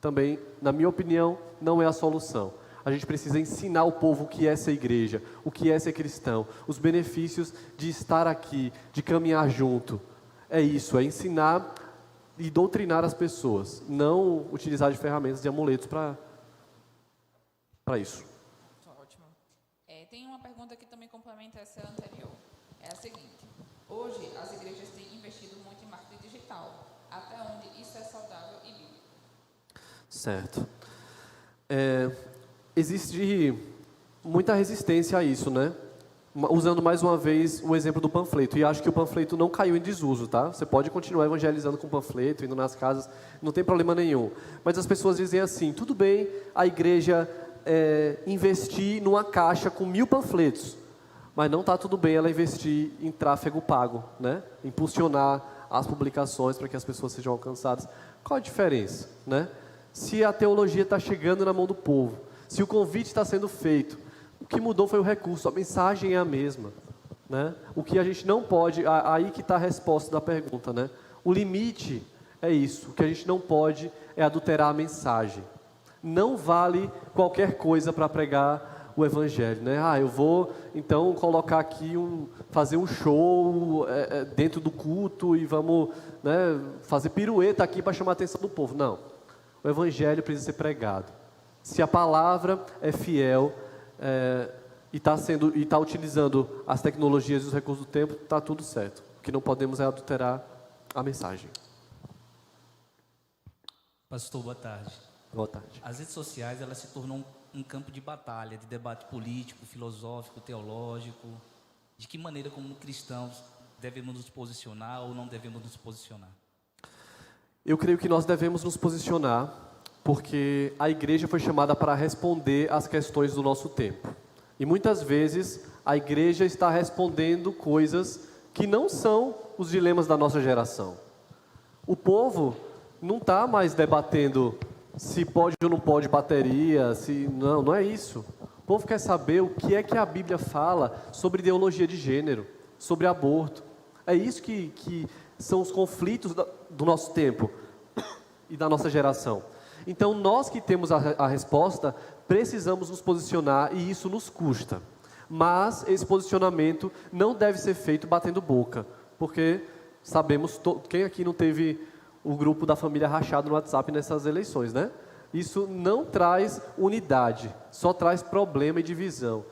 Também, na minha opinião, não é a solução. A gente precisa ensinar o povo o que é ser igreja, o que é ser cristão, os benefícios de estar aqui, de caminhar junto. É isso, é ensinar e doutrinar as pessoas, não utilizar de ferramentas, de amuletos para isso. Ótimo. Tem uma pergunta que também complementa essa anterior. É a seguinte: hoje as igrejas têm investido muito em marketing digital. Até onde isso é saudável e bíblico? Certo. Existe muita resistência a isso, né? Usando mais uma vez o exemplo do panfleto. E acho que o panfleto não caiu em desuso, tá? Você pode continuar evangelizando com panfleto, indo nas casas, não tem problema nenhum. Mas as pessoas dizem assim: tudo bem a igreja investir numa caixa com 1000 panfletos, mas não está tudo bem ela investir em tráfego pago, né? Impulsionar as publicações para que as pessoas sejam alcançadas. Qual a diferença, né? Se a teologia está chegando na mão do povo, se o convite está sendo feito, o que mudou foi o recurso, a mensagem é a mesma, né? O que a gente não pode, aí que está a resposta da pergunta, né? O limite é isso, o que a gente não pode é adulterar a mensagem. Não vale qualquer coisa para pregar o evangelho, né? Eu vou então colocar aqui fazer um show dentro do culto e vamos, né, fazer pirueta aqui para chamar a atenção do povo. Não, o evangelho precisa ser pregado. Se a palavra é fiel e está utilizando as tecnologias e os recursos do tempo, está tudo certo. O que não podemos é adulterar a mensagem. Pastor, boa tarde. Boa tarde. As redes sociais, elas se tornam um campo de batalha, de debate político, filosófico, teológico. De que maneira, como cristãos, devemos nos posicionar ou não devemos nos posicionar? Eu creio que nós devemos nos posicionar, porque a igreja foi chamada para responder às questões do nosso tempo. E muitas vezes a igreja está respondendo coisas que não são os dilemas da nossa geração. O povo não está mais debatendo se pode ou não pode bateria, não é isso. O povo quer saber o que é que a Bíblia fala sobre ideologia de gênero, sobre aborto. É isso que são os conflitos do nosso tempo e da nossa geração. Então, nós que temos a resposta, precisamos nos posicionar e isso nos custa. Mas esse posicionamento não deve ser feito batendo boca, porque sabemos, quem aqui não teve o grupo da família rachado no WhatsApp nessas eleições, né? Isso não traz unidade, só traz problema e divisão.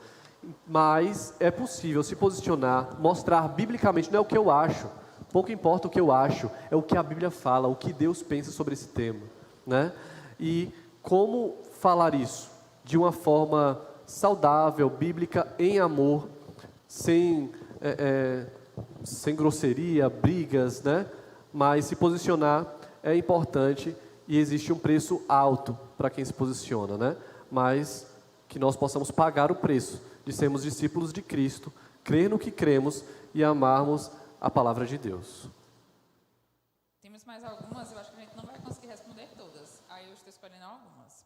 Mas é possível se posicionar, mostrar biblicamente, não é o que eu acho, pouco importa o que eu acho, é o que a Bíblia fala, o que Deus pensa sobre esse tema, né? E como falar isso de uma forma saudável, bíblica, em amor, sem grosseria, brigas, né? Mas se posicionar é importante e existe um preço alto para quem se posiciona, né? Mas que nós possamos pagar o preço de sermos discípulos de Cristo, crer no que cremos e amarmos a palavra de Deus. Temos mais algumas, eu acho que a gente não vai conseguir responder todas. Aí eu estou escolhendo algumas.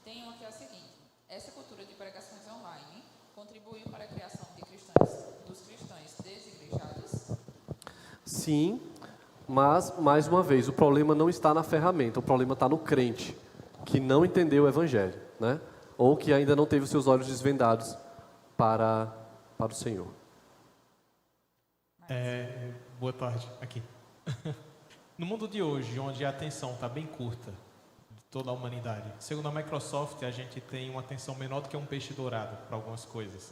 Tem uma que é a seguinte: essa cultura de pregações online contribuiu para a criação dos cristãos desigrejados? Sim, mas, mais uma vez, o problema não está na ferramenta, o problema está no crente, que não entendeu o Evangelho, né? Ou que ainda não teve os seus olhos desvendados para o Senhor. Boa tarde, aqui. No mundo de hoje, onde a atenção está bem curta de toda a humanidade, segundo a Microsoft, a gente tem uma atenção menor do que um peixe dourado para algumas coisas.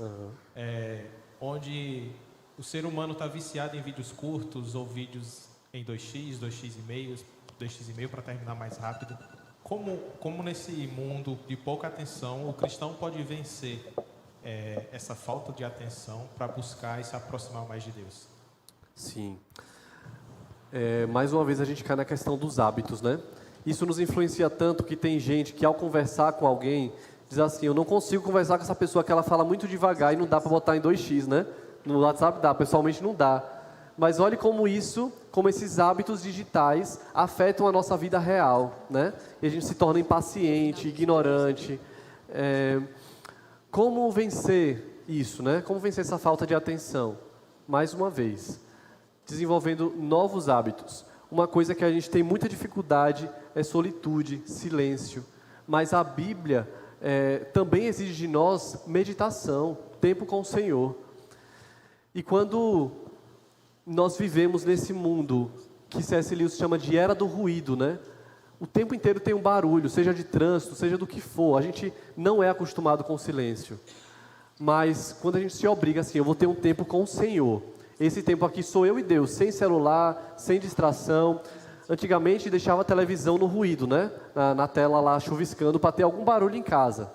Onde o ser humano está viciado em vídeos curtos ou vídeos em 2x, 2x para terminar mais rápido. Como nesse mundo de pouca atenção, o cristão pode vencer essa falta de atenção para buscar e se aproximar mais de Deus? Sim. Mais uma vez a gente cai na questão dos hábitos, né? Isso nos influencia tanto que tem gente que ao conversar com alguém diz assim: eu não consigo conversar com essa pessoa que ela fala muito devagar e não dá para botar em 2x, né? No WhatsApp dá, pessoalmente não dá. Mas olhe como esses hábitos digitais afetam a nossa vida real, né? E a gente se torna impaciente, ignorante. Como vencer isso, né? Como vencer essa falta de atenção? Mais uma vez, desenvolvendo novos hábitos. Uma coisa que a gente tem muita dificuldade é solitude, silêncio. Mas a Bíblia também exige de nós meditação, tempo com o Senhor. E quando nós vivemos nesse mundo que C.S. Lewis chama de era do ruído, né? O tempo inteiro tem um barulho, seja de trânsito, seja do que for. A gente não é acostumado com o silêncio. Mas quando a gente se obriga assim, eu vou ter um tempo com o Senhor. Esse tempo aqui sou eu e Deus, sem celular, sem distração. Antigamente deixava a televisão no ruído, né? Na tela lá chuviscando para ter algum barulho em casa.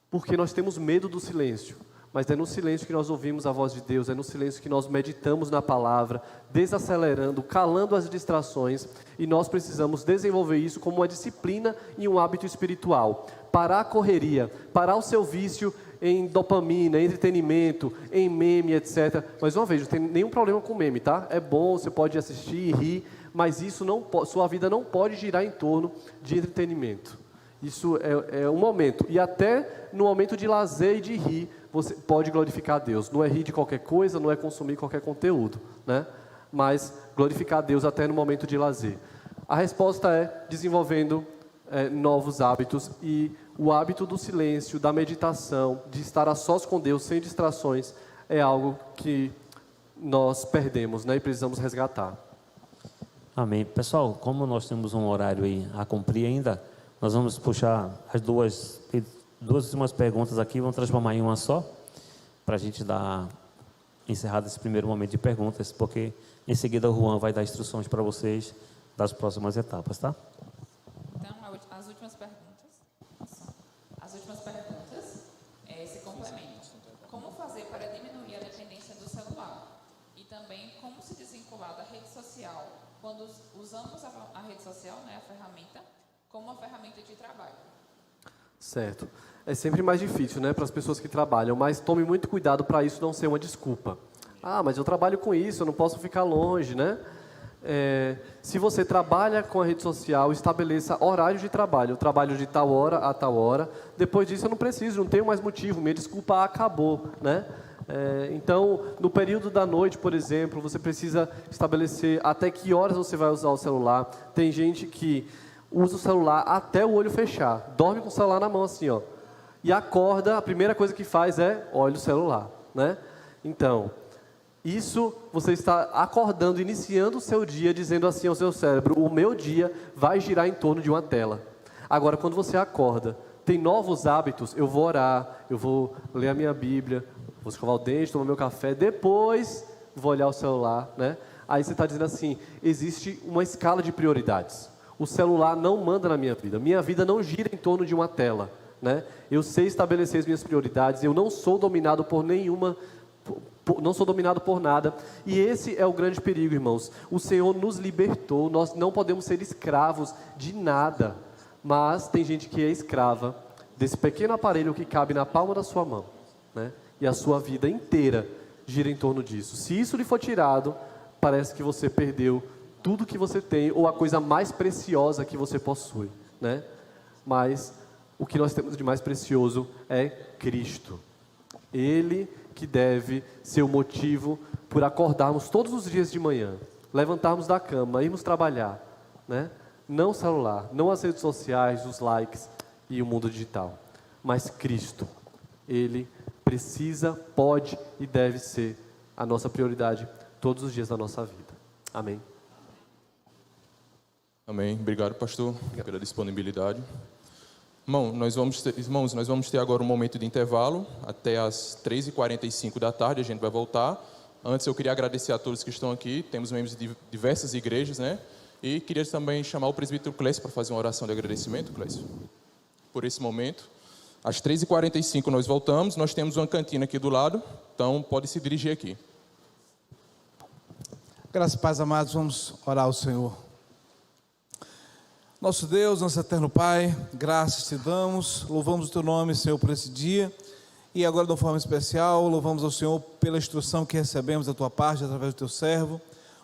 Porque nós temos medo do silêncio. Mas é no silêncio que nós ouvimos a voz de Deus, é no silêncio que nós meditamos na palavra, desacelerando, calando as distrações, e nós precisamos desenvolver isso como uma disciplina e um hábito espiritual. Parar a correria, parar o seu vício em dopamina, em entretenimento, em meme, etc. Mas uma vez, não tem nenhum problema com meme, tá? É bom, você pode assistir e rir, mas isso sua vida não pode girar em torno de entretenimento. Isso é um momento, e até no momento de lazer e de rir, você pode glorificar a Deus. Não é rir de qualquer coisa, não é consumir qualquer conteúdo, né? Mas glorificar a Deus até no momento de lazer. A resposta é desenvolvendo novos hábitos, e o hábito do silêncio, da meditação, de estar a sós com Deus, sem distrações, é algo que nós perdemos, né? E precisamos resgatar. Amém. Pessoal, como nós temos um horário aí a cumprir ainda, nós vamos puxar as duas últimas perguntas aqui, vamos transformar em uma só, para a gente dar encerrado esse primeiro momento de perguntas, porque em seguida o Juan vai dar instruções para vocês das próximas etapas, tá? Então, as últimas perguntas se complementam. Como fazer para diminuir a dependência do celular? E também como se desvincular da rede social quando usamos a rede social, né, a ferramenta, como uma ferramenta de trabalho? Certo. É sempre mais difícil, né, para as pessoas que trabalham, mas tome muito cuidado para isso não ser uma desculpa. Ah, mas eu trabalho com isso, eu não posso ficar longe, né? se você trabalha com a rede social, estabeleça horário de trabalho. Eu trabalho de tal hora a tal hora. Depois disso eu não preciso, não tenho mais motivo. Minha desculpa acabou, né? Então, no período da noite, por exemplo, você precisa estabelecer até que horas você vai usar o celular. Tem gente que usa o celular até o olho fechar. Dorme com o celular na mão assim, ó. E acorda, a primeira coisa que faz é olha o celular, né? Então, isso você está acordando, iniciando o seu dia, dizendo assim ao seu cérebro: o meu dia vai girar em torno de uma tela. Agora, quando você acorda, tem novos hábitos, eu vou orar, eu vou ler a minha Bíblia, vou escovar o dente, tomar meu café, depois vou olhar o celular, né? Aí você está dizendo assim, existe uma escala de prioridades. O celular não manda na minha vida não gira em torno de uma tela, né? Eu sei estabelecer as minhas prioridades, eu não sou dominado por nenhuma... não sou dominado por nada. E esse é o grande perigo, irmãos. O Senhor nos libertou, nós não podemos ser escravos de nada. Mas tem gente que é escrava desse pequeno aparelho que cabe na palma da sua mão, né? E a sua vida inteira gira em torno disso. Se isso lhe for tirado, parece que você perdeu tudo que você tem, ou a coisa mais preciosa que você possui, né? Mas o que nós temos de mais precioso é Cristo. Ele que deve ser o motivo por acordarmos todos os dias de manhã, levantarmos da cama, irmos trabalhar, né? Não o celular, não as redes sociais, os likes e o mundo digital, mas Cristo. Ele precisa, pode e deve ser a nossa prioridade todos os dias da nossa vida. Amém. Amém. Obrigado, pastor, pela disponibilidade. Irmãos, nós vamos ter agora um momento de intervalo, até as 3h45 da tarde, a gente vai voltar. Antes eu queria agradecer a todos que estão aqui, temos membros de diversas igrejas, né? E queria também chamar o presbítero Clécio para fazer uma oração de agradecimento, Clécio, por esse momento. Às 3h45 nós voltamos, nós temos uma cantina aqui do lado, então pode se dirigir aqui. Graças e paz, amados, vamos orar ao Senhor. Nosso Deus, nosso eterno Pai, graças te damos, louvamos o teu nome, Senhor, por esse dia, e agora de uma forma especial, louvamos ao Senhor pela instrução que recebemos da tua parte, através do teu servo.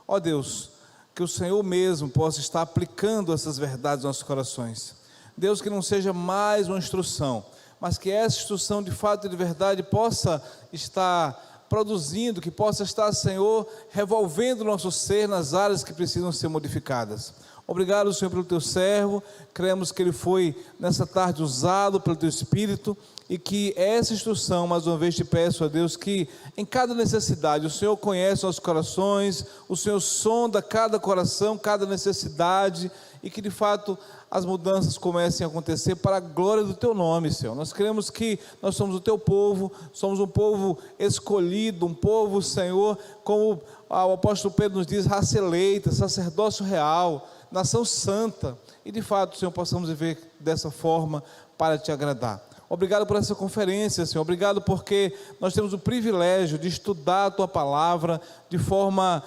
Ó Deus, que o Senhor mesmo possa estar aplicando essas verdades nos nossos corações. Deus, que não seja mais uma instrução, mas que essa instrução de fato e de verdade possa estar produzindo, que possa estar, Senhor, revolvendo o nosso ser nas áreas que precisam ser modificadas. Obrigado, Senhor, pelo teu servo, cremos que ele foi nessa tarde usado pelo teu Espírito, e que essa instrução, mais uma vez te peço a Deus, que em cada necessidade, o Senhor conhece nossos corações, o Senhor sonda cada coração, cada necessidade, e que de fato as mudanças comecem a acontecer para a glória do teu nome, Senhor. Nós cremos que nós somos o teu povo, somos um povo escolhido, um povo, Senhor, como o apóstolo Pedro nos diz, raça eleita, sacerdócio real, nação santa, e de fato, Senhor, possamos viver dessa forma para te agradar. Obrigado por essa conferência, Senhor, obrigado porque nós temos o privilégio de estudar a tua palavra de forma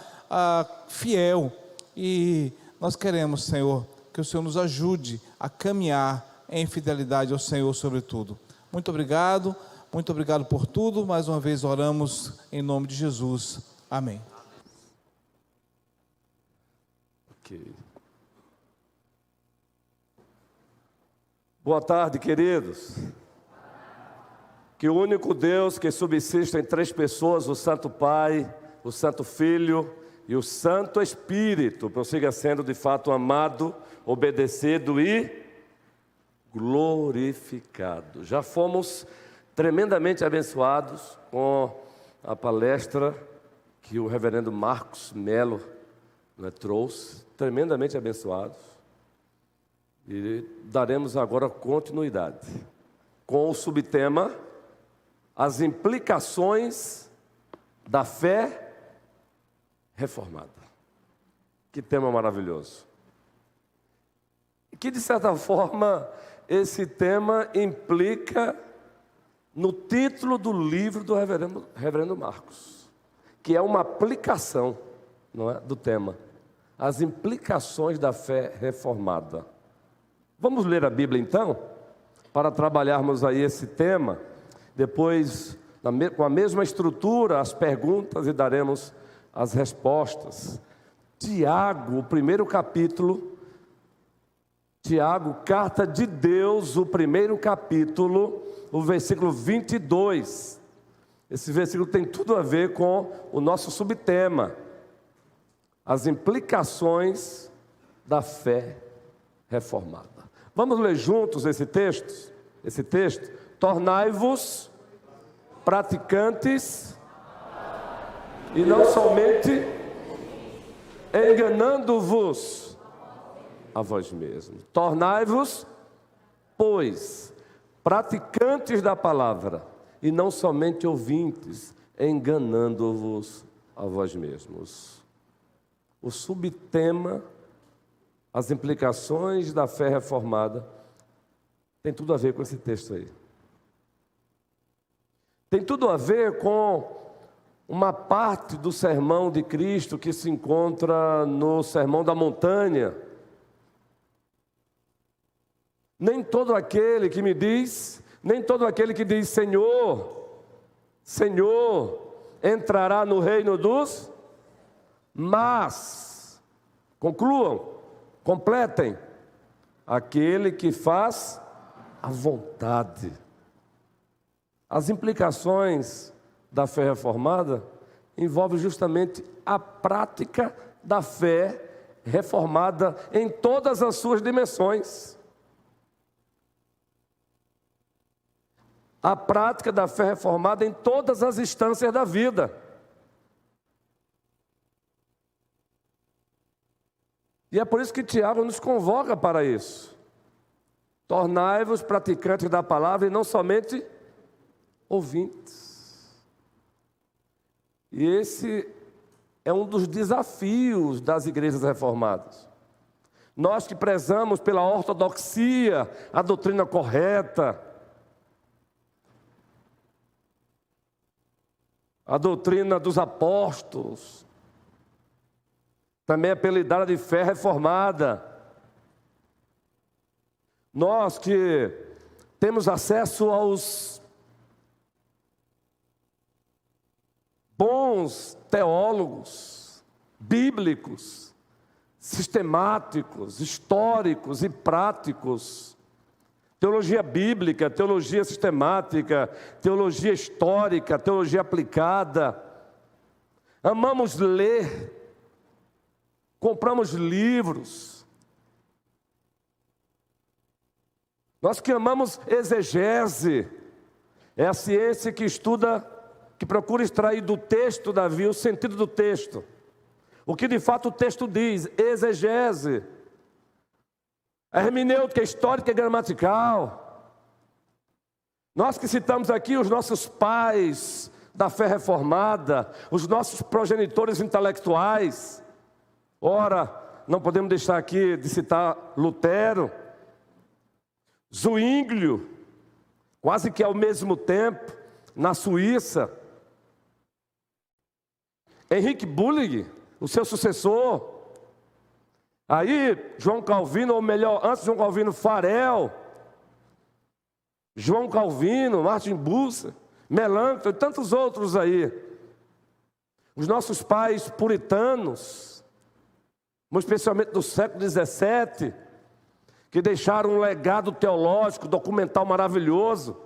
fiel, e nós queremos, Senhor, que o Senhor nos ajude a caminhar em fidelidade ao Senhor sobretudo. Muito obrigado por tudo, mais uma vez oramos em nome de Jesus, amém. Ok. Boa tarde, queridos. Que o único Deus que subsiste em três pessoas, o Santo Pai, o Santo Filho e o Santo Espírito, prossiga sendo de fato amado, obedecido e glorificado. Já fomos tremendamente abençoados com a palestra que o reverendo Marcos Melo trouxe, tremendamente abençoados. E daremos agora continuidade com o subtema: as implicações da fé reformada. Que tema maravilhoso. E que, de certa forma, esse tema implica no título do livro do reverendo Marcos, que é uma aplicação, não é, do tema: as implicações da fé reformada. Vamos ler a Bíblia então, para trabalharmos aí esse tema. Depois, com a mesma estrutura, as perguntas, e daremos as respostas. Tiago, o primeiro capítulo. Tiago, carta de Deus, o primeiro capítulo, o versículo 22. Esse versículo tem tudo a ver com o nosso subtema: as implicações da fé reformada. Vamos ler juntos esse texto? Tornai-vos praticantes e não somente enganando-vos a vós mesmos. Tornai-vos, pois, praticantes da palavra e não somente ouvintes, enganando-vos a vós mesmos. O subtema, as implicações da fé reformada, tem tudo a ver com esse texto aí. Tem tudo a ver com uma parte do sermão de Cristo que se encontra no Sermão da Montanha. Nem todo aquele que diz Senhor, Senhor, entrará no reino dos, mas, concluam, completem, aquele que faz a vontade. As implicações da fé reformada envolvem justamente a prática da fé reformada em todas as suas dimensões. A prática da fé reformada em todas as instâncias da vida. E é por isso que Tiago nos convoca para isso. Tornai-vos praticantes da palavra e não somente ouvintes. E esse é um dos desafios das igrejas reformadas. Nós que prezamos pela ortodoxia, a doutrina correta, a doutrina dos apóstolos, também apelidada de fé reformada. Nós que temos acesso aos bons teólogos, bíblicos, sistemáticos, históricos e práticos, teologia bíblica, teologia sistemática, teologia histórica, teologia aplicada. Amamos ler, compramos livros. Nós que amamos exegese, é a ciência que estuda, que procura extrair do texto, Davi, o sentido do texto. O que de fato o texto diz, exegese. A hermenêutica histórica e gramatical. Nós que citamos aqui os nossos pais da fé reformada, os nossos progenitores intelectuais. Ora, não podemos deixar aqui de citar Lutero, Zwinglio, quase que ao mesmo tempo, na Suíça. Henrique Bulling, o seu sucessor. Aí, João Calvino, ou melhor, antes de João Calvino, Farel, João Calvino, Martin Bucer, Melanchthon e tantos outros aí. Os nossos pais puritanos, especialmente do século XVII, que deixaram um legado teológico, documental maravilhoso.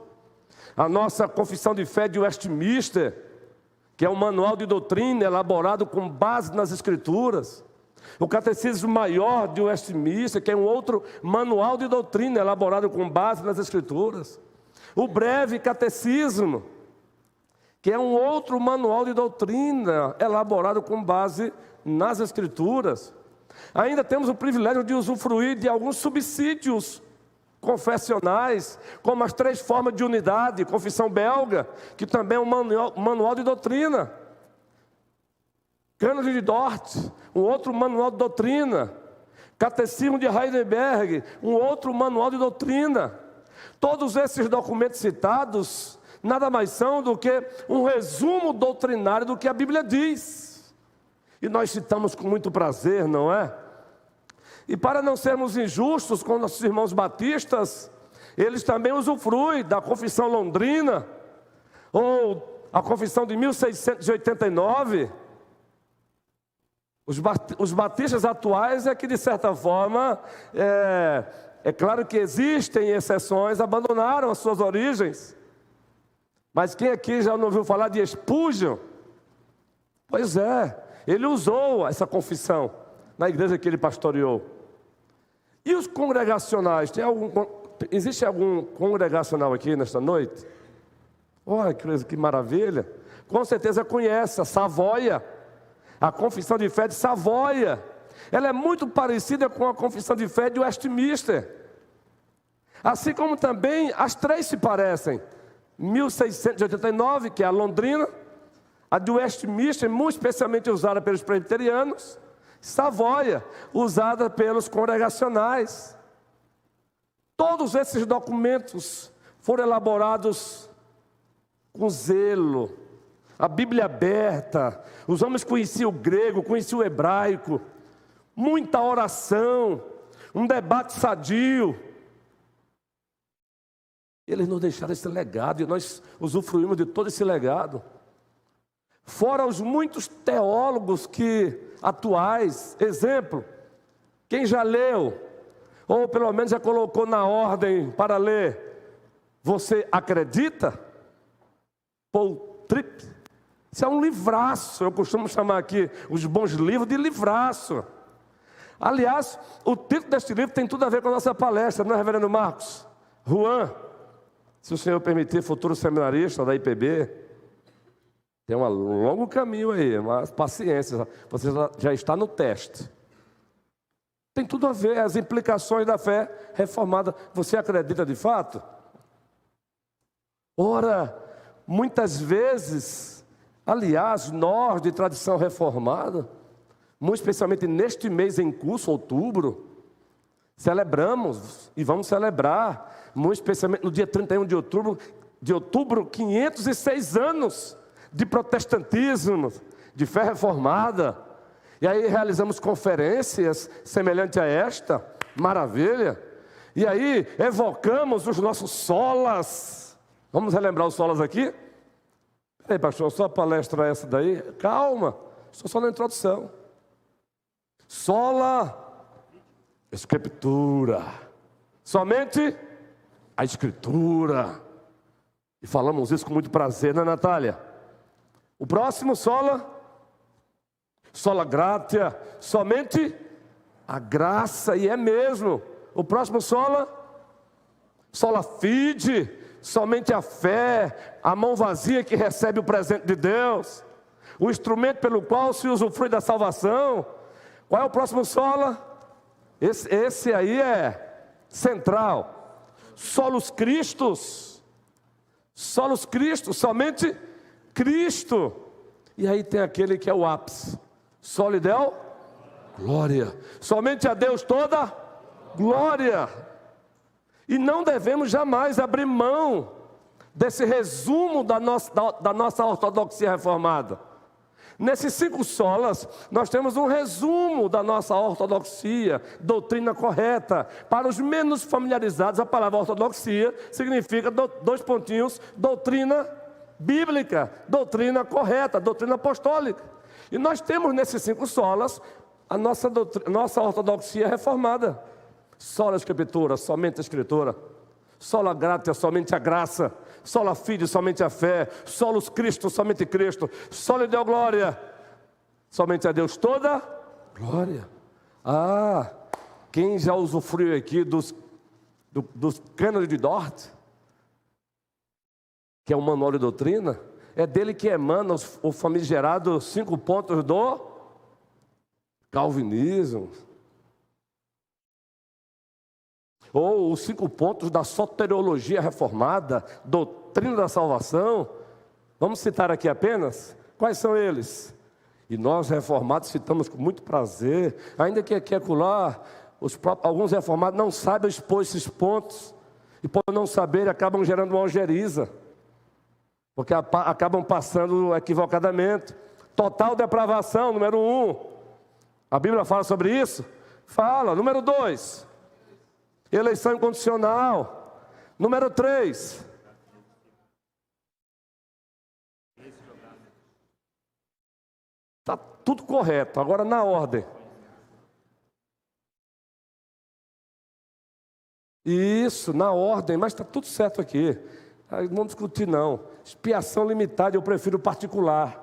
A nossa Confissão de Fé de Westminster, que é um manual de doutrina elaborado com base nas Escrituras. O Catecismo Maior de Westminster, que é um outro manual de doutrina elaborado com base nas Escrituras. O Breve Catecismo, que é um outro manual de doutrina elaborado com base nas Escrituras. Ainda temos o privilégio de usufruir de alguns subsídios confessionais, como as 3 formas de unidade, confissão belga, que também é um manual de doutrina. Cânone de Dort, um outro manual de doutrina. Catecismo de Heidelberg, um outro manual de doutrina. Todos esses documentos citados nada mais são do que um resumo doutrinário do que a Bíblia diz. E nós citamos com muito prazer, não é? E para não sermos injustos com nossos irmãos batistas, eles também usufruem da Confissão Londrina, ou a Confissão de 1689, Os batistas atuais é que, de certa forma, é claro que existem exceções, abandonaram as suas origens. Mas quem aqui já não ouviu falar de Spurgeon? Pois é, ele usou essa confissão na igreja que ele pastoreou. E os congregacionais? Existe algum congregacional aqui nesta noite? Olha que maravilha! Com certeza conhece a Savoia, a confissão de fé de Savoia. Ela é muito parecida com a confissão de fé de Westminster. Assim como também as três se parecem. 1689, que é a londrina, a de Westminster, muito especialmente usada pelos presbiterianos, Savoia, usada pelos congregacionais. Todos esses documentos foram elaborados com zelo, a Bíblia aberta, os homens conheciam o grego, conheciam o hebraico, muita oração, um debate sadio. Eles nos deixaram esse legado e nós usufruímos de todo esse legado. Fora os muitos teólogos atuais, exemplo, quem já leu, ou pelo menos já colocou na ordem para ler, Você Acredita? Paul Tripp. Isso é um livraço, eu costumo chamar aqui os bons livros de livraço. Aliás, o título deste livro tem tudo a ver com a nossa palestra, não é, reverendo Marcos? Juan, se o senhor permitir, futuro seminarista da IPB, tem um longo caminho aí, mas paciência, você já está no teste. Tem tudo a ver, as implicações da fé reformada. Você acredita de fato? Ora, muitas vezes, aliás, nós de tradição reformada, muito especialmente neste mês em curso, outubro, celebramos e vamos celebrar, muito especialmente no dia 31 de outubro, 506 anos de protestantismo, de fé reformada. E aí realizamos conferências semelhantes a esta, maravilha. E aí evocamos os nossos solas. Vamos relembrar os solas aqui? Peraí, pastor, só a palestra essa daí? Calma, estou só na introdução. Sola, Escritura. Somente a Escritura. E falamos isso com muito prazer, né, Natália? O próximo, sola gratia, somente a graça, e é mesmo. O próximo, sola fide, somente a fé, a mão vazia que recebe o presente de Deus, o instrumento pelo qual se usufrui da salvação. Qual é o próximo sola? Esse aí é central. Solos Christus, somente Cristo. E aí tem aquele que é o ápice. Soli Deo glória. Somente a Deus toda glória. E não devemos jamais abrir mão desse resumo da nossa ortodoxia reformada. Nesses 5 solas, nós temos um resumo da nossa ortodoxia, doutrina correta. Para os menos familiarizados, a palavra ortodoxia significa, 2 pontinhos, doutrina bíblica, doutrina correta, doutrina apostólica. E nós temos nesses 5 solas a nossa ortodoxia reformada. Sola Escritura, somente a Escritura. Sola gratia, somente a graça. Sola fide, somente a fé. Solos Cristo, somente Cristo. Soli Deo glória, somente a Deus toda glória. Quem já usufruiu aqui dos cânones de Dort, que é um manual de doutrina, é dele que emana o famigerado 5 pontos do calvinismo. Ou os 5 pontos da soteriologia reformada, doutrina da salvação. Vamos citar aqui apenas? Quais são eles? E nós reformados citamos com muito prazer, ainda que aqui e acolá, alguns reformados não sabem expor esses pontos, e por não saber acabam gerando uma algeriza, porque acabam passando equivocadamente. Total depravação, número 1. A Bíblia fala sobre isso? Fala. Número 2, eleição incondicional. Número 3, tudo correto. Agora na ordem. Isso, na ordem, mas está tudo certo aqui. Não vamos discutir não. Expiação limitada, eu prefiro particular.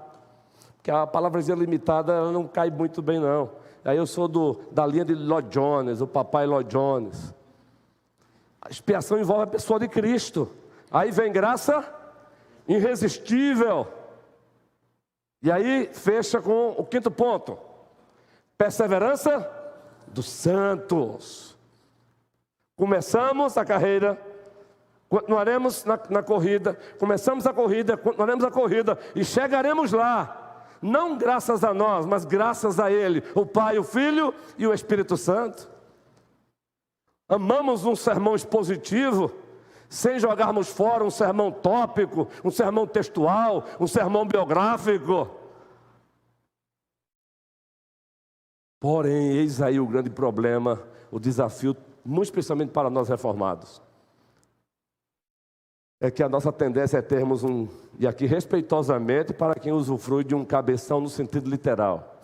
Porque a palavrazinha limitada ela não cai muito bem não. Aí eu sou da linha de Lloyd Jones, o papai Lloyd Jones. A expiação envolve a pessoa de Cristo. Aí vem graça irresistível. E aí fecha com o quinto ponto. Perseverança dos santos. Começamos a carreira, continuaremos na corrida, começamos a corrida, continuaremos a corrida e chegaremos lá, não graças a nós, mas graças a Ele, o Pai, o Filho e o Espírito Santo. Amamos um sermão expositivo, sem jogarmos fora um sermão tópico, um sermão textual, um sermão biográfico. Porém, eis aí o grande problema, o desafio, muito especialmente para nós reformados, é que a nossa tendência é termos e aqui respeitosamente para quem usufrui de um cabeção no sentido literal,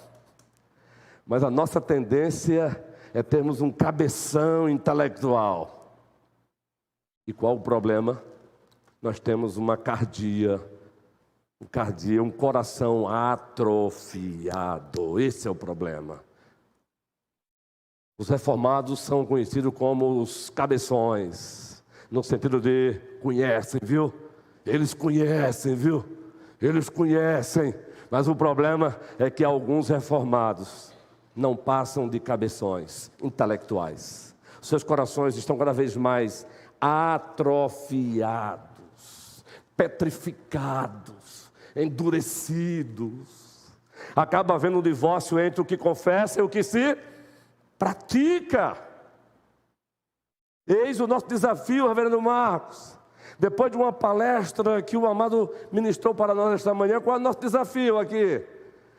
mas a nossa tendência é termos um cabeção intelectual. E qual o problema? Nós temos uma cardia, um coração atrofiado, esse é o problema. Os reformados são conhecidos como os cabeções, no sentido de conhecem, viu? Eles conhecem, viu? Eles conhecem. Mas o problema é que alguns reformados não passam de cabeções intelectuais. Seus corações estão cada vez mais atrofiados, petrificados, endurecidos. Acaba havendo um divórcio entre o que confessa e o que se pratica. Eis o nosso desafio, reverendo Marcos. Depois de uma palestra que o amado ministrou para nós esta manhã, qual é o nosso desafio aqui?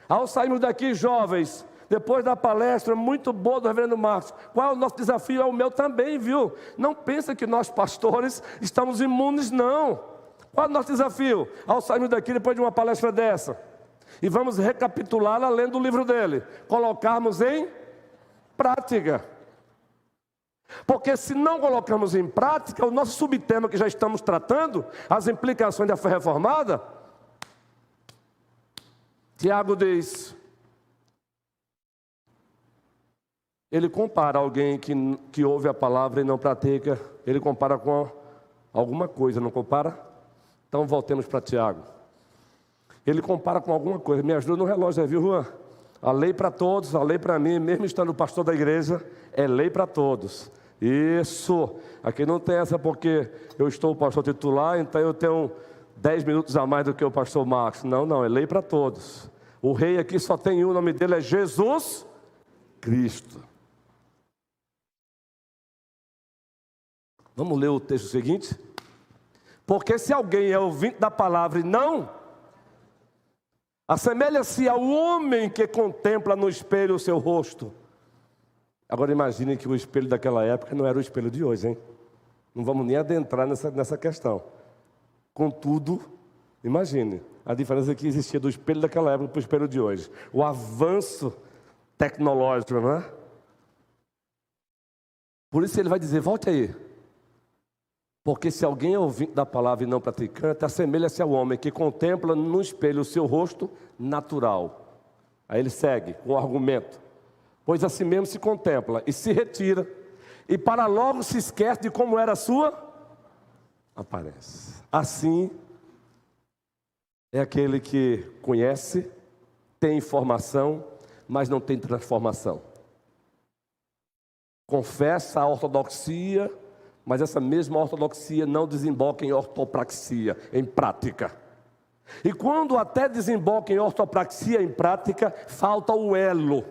Ao sairmos daqui, jovens, depois da palestra muito boa do reverendo Marcos, qual é o nosso desafio? É o meu também, viu? Não pensa que nós pastores estamos imunes, não. Qual é o nosso desafio? Ao sairmos daqui, depois de uma palestra dessa, e vamos recapitulá-la lendo o livro dele, colocarmos em prática. Porque se não colocamos em prática o nosso subtema que já estamos tratando, as implicações da fé reformada, Tiago diz, ele compara alguém que ouve a palavra e não pratica, ele compara com alguma coisa, não compara? Então voltemos para Tiago. Ele compara com alguma coisa, me ajuda no relógio, viu, Juan? A lei para todos, a lei para mim, mesmo estando pastor da igreja, é lei para todos. Isso, aqui não tem essa porque eu estou o pastor titular, então eu tenho 10 minutos a mais do que o pastor Marcos. Não, é lei para todos. O rei aqui só tem um, o nome dele é Jesus Cristo. Vamos ler o texto seguinte? Porque se alguém é ouvinte da palavra e não, assemelha-se ao homem que contempla no espelho o seu rosto. Agora imagine que o espelho daquela época não era o espelho de hoje, hein? Não vamos nem adentrar nessa questão. Contudo, imagine a diferença que existia do espelho daquela época para o espelho de hoje. O avanço tecnológico, não é? Por isso ele vai dizer, volte aí. Porque se alguém é ouvinte da palavra e não praticante, assemelha-se ao homem que contempla no espelho o seu rosto natural. Aí ele segue com o argumento. Pois assim mesmo se contempla e se retira, e para logo se esquece de como era a sua aparência. Assim é aquele que conhece, tem informação, mas não tem transformação. Confessa a ortodoxia, mas essa mesma ortodoxia não desemboca em ortopraxia, em prática. E quando até desemboca em ortopraxia, em prática, falta o elo,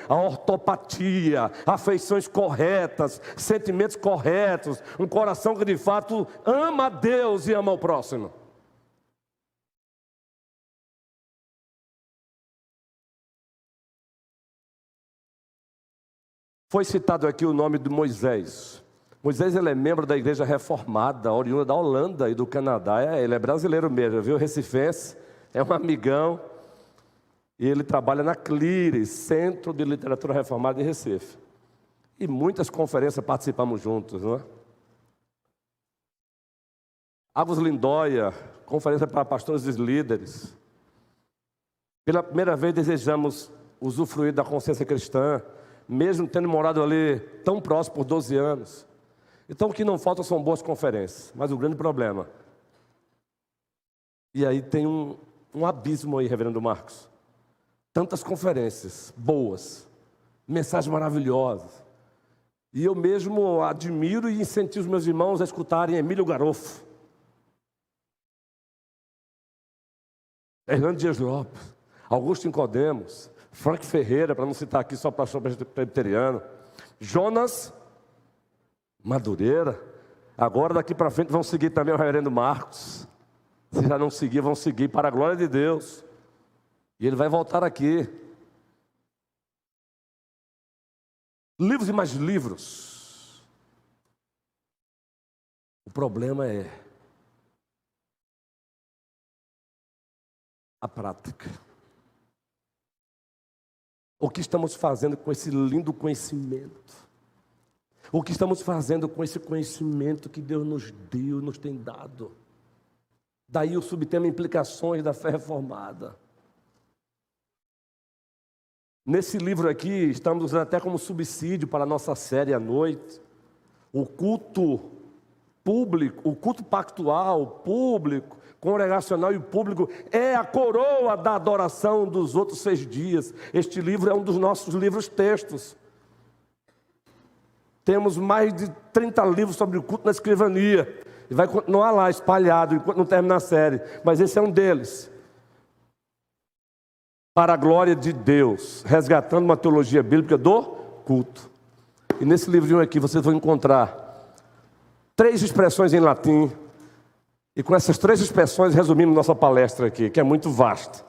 a ortopatia, afeições corretas, sentimentos corretos, um coração que de fato ama a Deus e ama o próximo. Foi citado aqui o nome de Moisés. Moisés, ele é membro da igreja reformada, oriunda da Holanda e do Canadá. Ele é brasileiro mesmo, viu? Recifense, é um amigão. E ele trabalha na CLIRE, Centro de Literatura Reformada de Recife. E muitas conferências participamos juntos, não é? Agos Lindóia, conferência para pastores e líderes. Pela primeira vez desejamos usufruir da consciência cristã, mesmo tendo morado ali tão próximo por 12 anos. Então o que não falta são boas conferências, mas o grande problema. E aí tem um abismo aí, reverendo Marcos. Tantas conferências boas, mensagens maravilhosas. E eu mesmo admiro e incentivo os meus irmãos a escutarem Emílio Garofo, Hernando Dias Lopes, Augusto Nicodemos, Frank Ferreira, para não citar aqui só pastor presbiteriano, Jonas Madureira. Agora daqui para frente vão seguir também o reverendo Marcos. Se já não seguir, vão seguir para a glória de Deus. E ele vai voltar aqui. Livros e mais livros. O problema é a prática. O que estamos fazendo com esse lindo conhecimento? O que estamos fazendo com esse conhecimento que Deus nos deu, nos tem dado? Daí o subtema Implicações da Fé Reformada. Nesse livro aqui, estamos usando até como subsídio para a nossa série à noite, o culto público, o culto pactual, público, congregacional e público, é a coroa da adoração dos outros 6 dias. Este livro é um dos nossos livros textos. Temos mais de 30 livros sobre o culto na escrivania, e vai continuar lá espalhado enquanto não terminar a série, mas esse é um deles. Para a glória de Deus, resgatando uma teologia bíblica do culto. E nesse livrinho aqui vocês vão encontrar 3 expressões em latim. E com essas 3 expressões resumimos nossa palestra aqui, que é muito vasta.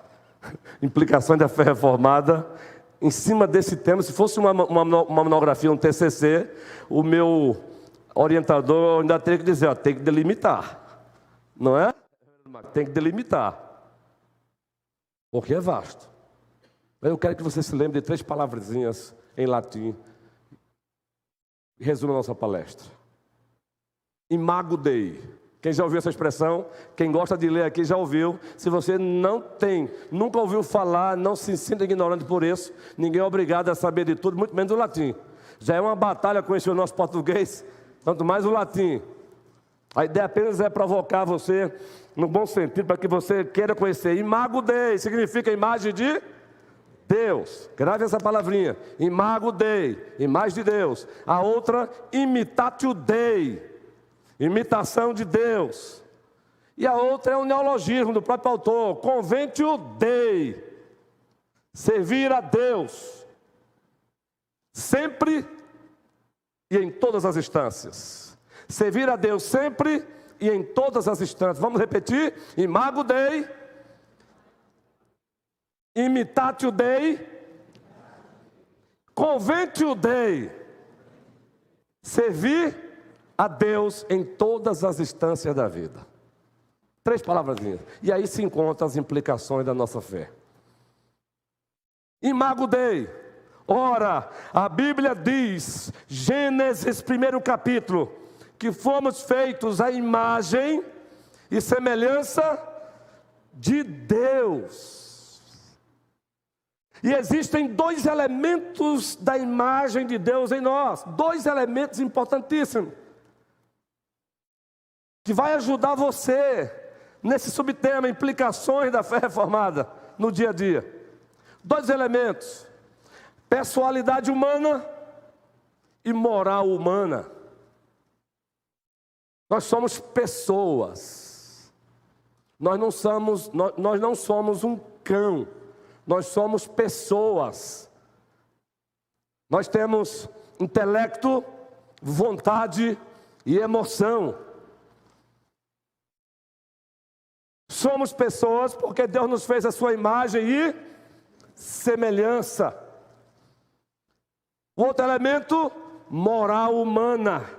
Implicações da Fé Reformada. Em cima desse tema, se fosse uma monografia, um TCC, o meu orientador ainda teria que dizer, ó, tem que delimitar. Não é? Tem que delimitar. Porque é vasto. Eu quero que você se lembre de 3 palavrinhas em latim. Resuma a nossa palestra. Imago Dei. Quem já ouviu essa expressão? Quem gosta de ler aqui já ouviu. Se você não tem, nunca ouviu falar, não se sinta ignorante por isso. Ninguém é obrigado a saber de tudo, muito menos o latim. Já é uma batalha conhecer o nosso português, tanto mais o latim. A ideia apenas é provocar você, no bom sentido, para que você queira conhecer. Imago Dei significa imagem de Deus. Grave essa palavrinha. Imago Dei, imagem de Deus. A outra, imitatio Dei, imitação de Deus. E a outra é um neologismo do próprio autor, conventio Dei, servir a Deus, sempre e em todas as instâncias. Servir a Deus sempre e em todas as instâncias. Vamos repetir? Imago Dei, imitatio Dei, conventio Dei, servir a Deus em todas as instâncias da vida. 3 palavrinhas. E aí se encontram as implicações da nossa fé. Imago Dei. Ora, a Bíblia diz, Gênesis 1º capítulo, que fomos feitos à imagem e semelhança de Deus. E existem 2 elementos da imagem de Deus em nós, 2 elementos importantíssimos, que vai ajudar você nesse subtema, implicações da fé reformada no dia a dia. 2 elementos, pessoalidade humana e moral humana. Nós somos pessoas. Nós não somos um cão. Nós somos pessoas. Nós temos intelecto, vontade e emoção. Somos pessoas porque Deus nos fez a sua imagem e semelhança. O outro elemento, moral humana.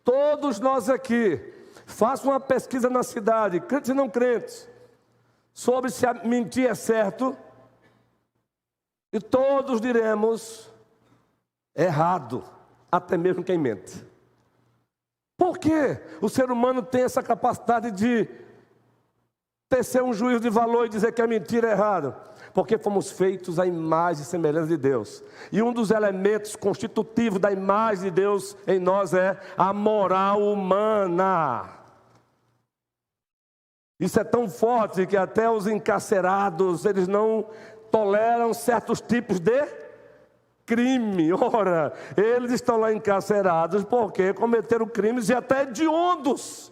Todos nós aqui, façam uma pesquisa na cidade, crentes e não crentes, sobre se mentir é certo E todos diremos errado, até mesmo quem mente. Por que o ser humano tem essa capacidade de tecer um juízo de valor e dizer que a mentira é errado? Porque fomos feitos à imagem e semelhança de Deus. E um dos elementos constitutivos da imagem de Deus em nós é a moral humana. Isso é tão forte que até os encarcerados, eles não toleram certos tipos de crime. Ora, eles estão lá encarcerados porque cometeram crimes e até hediondos.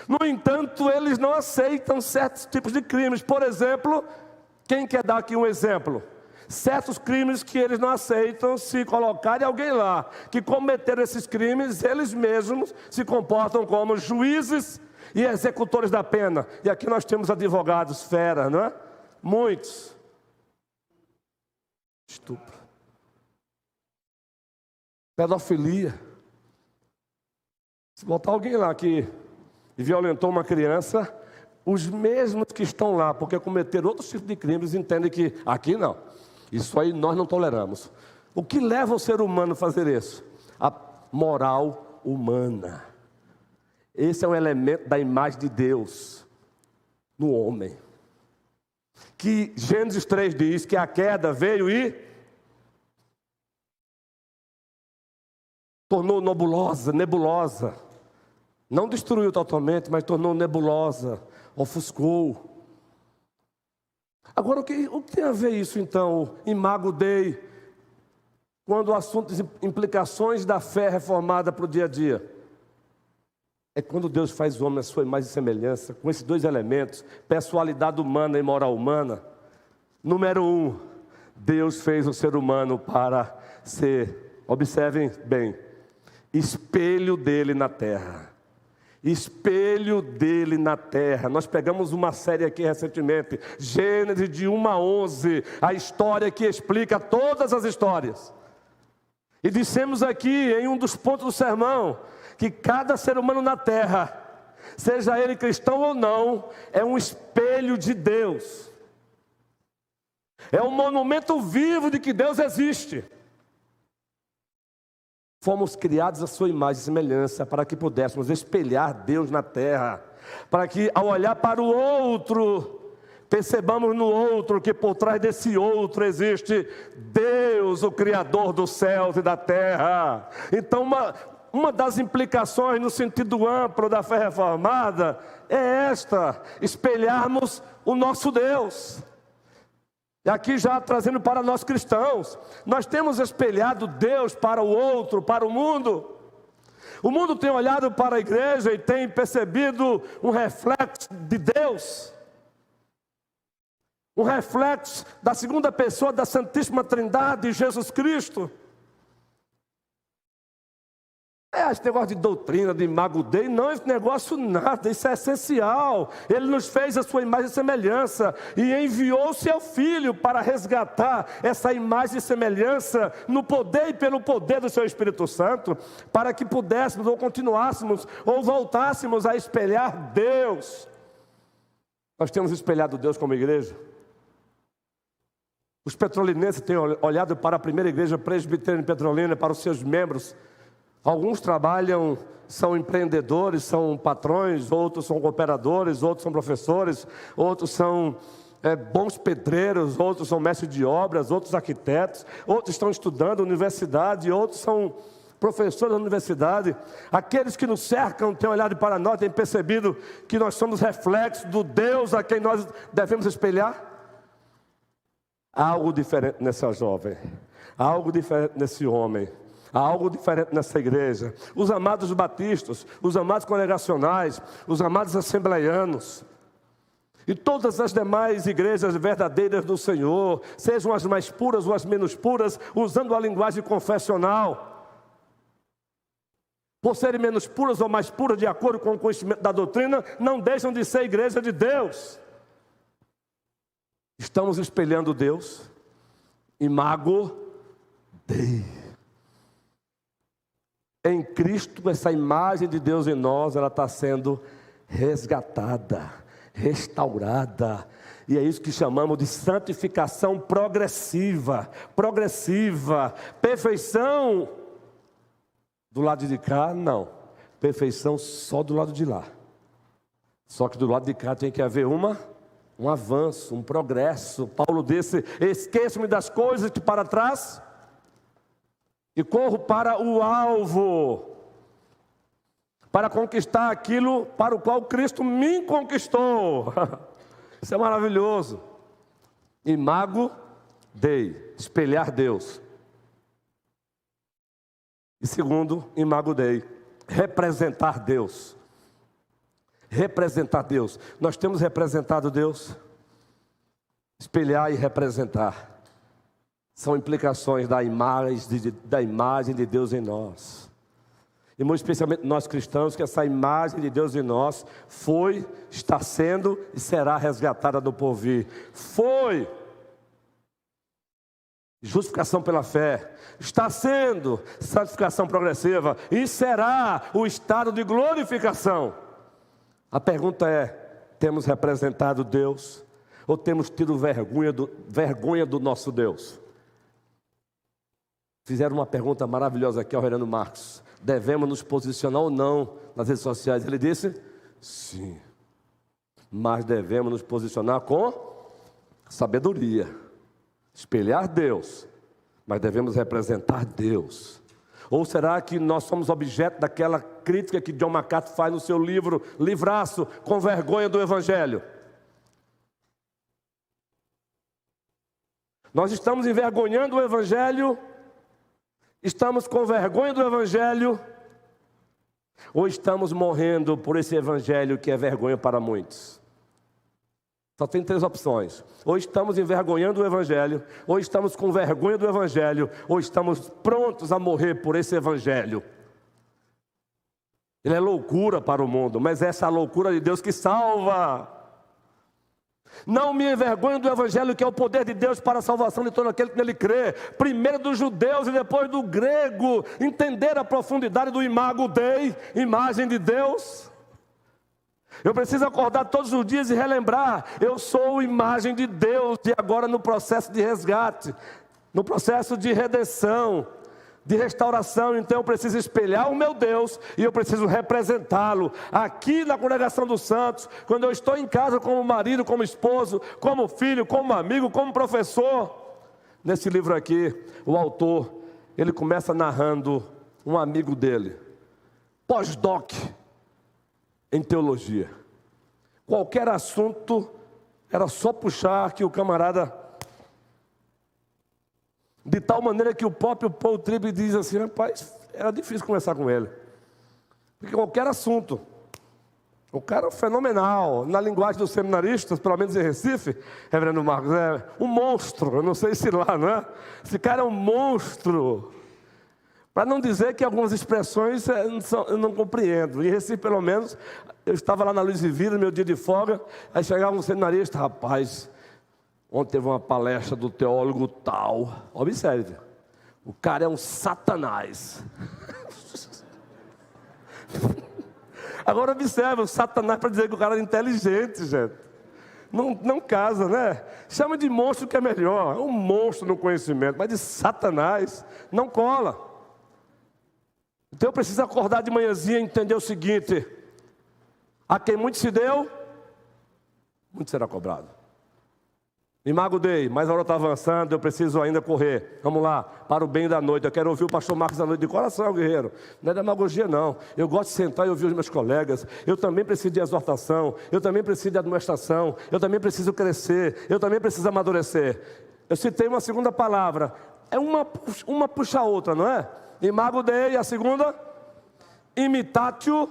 No entanto, eles não aceitam certos tipos de crimes. Por exemplo, quem quer dar aqui um exemplo? Certos crimes que eles não aceitam, se colocarem alguém lá que cometeram esses crimes, eles mesmos se comportam como juízes e executores da pena. E aqui nós temos advogados fera, não é? Muitos. Estupro. Pedofilia. Se botar alguém lá que violentou uma criança, os mesmos que estão lá, porque cometeram outros tipos de crimes, entendem que aqui não. Isso aí nós não toleramos. O que leva o ser humano a fazer isso? A moral humana. Esse é um elemento da imagem de Deus no homem. Que Gênesis 3 diz que a queda veio e tornou nebulosa. Não destruiu totalmente, mas tornou nebulosa, ofuscou. Agora, o que tem a ver isso, então, Imago Dei, quando o assunto de implicações da fé reformada para o dia a dia? É quando Deus faz o homem a sua imagem e semelhança, com esses dois elementos, pessoalidade humana e moral humana. Número 1, Deus fez o ser humano para ser, observem bem, espelho dele na terra. Espelho dele na terra. Nós pegamos uma série aqui recentemente, Gênesis de 1 a 11, a história que explica todas as histórias. E dissemos aqui em um dos pontos do sermão, que cada ser humano na terra, seja ele cristão ou não, é um espelho de Deus. É um monumento vivo de que Deus existe. Fomos criados à sua imagem e semelhança para que pudéssemos espelhar Deus na terra, para que ao olhar para o outro, percebamos no outro que por trás desse outro existe Deus, o Criador dos céus e da terra. Então uma das implicações no sentido amplo da fé reformada é esta: espelharmos o nosso Deus. E aqui já trazendo para nós cristãos, nós temos espelhado Deus para o outro, para o mundo. O mundo tem olhado para a igreja e tem percebido um reflexo de Deus. Um reflexo da segunda pessoa da Santíssima Trindade, Jesus Cristo. Esse negócio de doutrina, de Imago Dei, não, esse negócio nada, isso é essencial. Ele nos fez a sua imagem e semelhança e enviou o seu Filho para resgatar essa imagem e semelhança no poder e pelo poder do seu Espírito Santo, para que pudéssemos ou continuássemos ou voltássemos a espelhar Deus. Nós temos espelhado Deus como igreja. Os petrolinenses têm olhado para a primeira igreja presbiteriana de Petrolina, para os seus membros. Alguns trabalham, são empreendedores, são patrões, outros são cooperadores, outros são professores, outros são bons pedreiros, outros são mestres de obras, outros arquitetos, outros estão estudando na universidade, outros são professores da universidade. Aqueles que nos cercam têm olhado para nós, têm percebido que nós somos reflexos do Deus a quem nós devemos espelhar. Há algo diferente nessa jovem, há algo diferente nesse homem. Há algo diferente nessa igreja. Os amados batistas, os amados congregacionais, os amados assembleianos e todas as demais igrejas verdadeiras do Senhor, sejam as mais puras ou as menos puras, usando a linguagem confessional, por serem menos puras ou mais puras de acordo com o conhecimento da doutrina, não deixam de ser igreja de Deus. Estamos espelhando Deus. Imago Dei. Em Cristo, essa imagem de Deus em nós, ela está sendo resgatada, restaurada. E é isso que chamamos de santificação progressiva. Progressiva. Perfeição do lado de cá, não. Perfeição só do lado de lá. Só que do lado de cá tem que haver um avanço, um progresso. Paulo disse: esqueço-me das coisas que para trás e corro para o alvo, para conquistar aquilo para o qual Cristo me conquistou. Isso é maravilhoso. Imago Dei, espelhar Deus. E segundo, imago Dei, representar Deus. Representar Deus. Nós temos representado Deus. Espelhar e representar são implicações da imagem de Deus em nós. E muito especialmente nós cristãos, que essa imagem de Deus em nós está sendo e será resgatada do porvir. Justificação pela fé, está sendo santificação progressiva e será o estado de glorificação. A pergunta é: temos representado Deus ou temos tido vergonha do nosso Deus? Fizeram uma pergunta maravilhosa aqui ao Reverendo Marcos: devemos nos posicionar ou não nas redes sociais? Ele disse: sim, mas devemos nos posicionar com sabedoria, espelhar Deus, mas devemos representar Deus. Ou será que nós somos objeto daquela crítica que John MacArthur faz no seu livraço, Com Vergonha do Evangelho? Nós estamos envergonhando o Evangelho, estamos com vergonha do Evangelho, ou estamos morrendo por esse Evangelho que é vergonha para muitos? Só tem 3 opções: ou estamos envergonhando o Evangelho, ou estamos com vergonha do Evangelho, ou estamos prontos a morrer por esse Evangelho. Ele é loucura para o mundo, mas essa é a loucura de Deus que salva. Não me envergonho do Evangelho, que é o poder de Deus para a salvação de todo aquele que nele crê. Primeiro dos judeus e depois do grego. Entender a profundidade do imago Dei, imagem de Deus. Eu preciso acordar todos os dias e relembrar: eu sou imagem de Deus, e agora no processo de resgate, no processo de redenção, de restauração. Então eu preciso espelhar o meu Deus e eu preciso representá-lo aqui na congregação dos santos, quando eu estou em casa como marido, como esposo, como filho, como amigo, como professor. Nesse livro aqui, o autor, ele começa narrando um amigo dele, pós-doc em teologia. Qualquer assunto era só puxar que o camarada, de tal maneira que o próprio Paul Tripp diz assim: rapaz, era difícil conversar com ele, porque qualquer assunto, o cara é fenomenal. Na linguagem dos seminaristas, pelo menos em Recife, Reverendo Marcos, é um monstro. Eu não sei se lá, não é? Esse cara é um monstro. Para não dizer que algumas expressões eu não compreendo. Em Recife, pelo menos, eu estava lá na Luz e Vida, meu dia de folga, aí chegava um seminarista: rapaz, ontem teve uma palestra do teólogo tal. Observe, o cara é um satanás. Agora observe, o satanás para dizer que o cara é inteligente, gente. Não casa, né? Chama de monstro que é melhor. É um monstro no conhecimento, mas de satanás não cola. Então eu preciso acordar de manhãzinha e entender o seguinte: a quem muito se deu, muito será cobrado. Imago Dei, mas a hora está avançando, eu preciso ainda correr. Vamos lá, para o bem da noite. Eu quero ouvir o pastor Marcos da noite de coração, guerreiro. Não é demagogia, não. Eu gosto de sentar e ouvir os meus colegas. Eu também preciso de exortação, eu também preciso de administração, eu também preciso crescer, eu também preciso amadurecer. Eu citei uma segunda palavra, é uma puxa a outra, não é? Imago Dei, a segunda, imitatio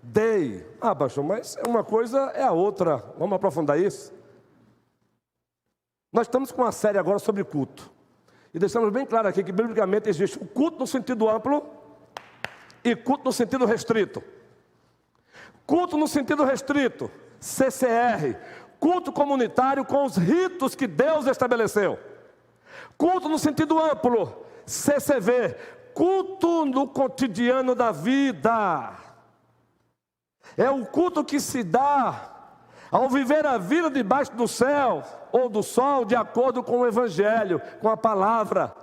Dei. Ah, pastor, mas uma coisa é a outra. Vamos aprofundar isso? Nós estamos com uma série agora sobre culto. E deixamos bem claro aqui que biblicamente existe o culto no sentido amplo e culto no sentido restrito. Culto no sentido restrito, CCR, culto comunitário com os ritos que Deus estabeleceu. Culto no sentido amplo, CCV, culto no cotidiano da vida. É o culto que se dá ao viver a vida debaixo do céu ou do sol, de acordo com o Evangelho, com a palavra.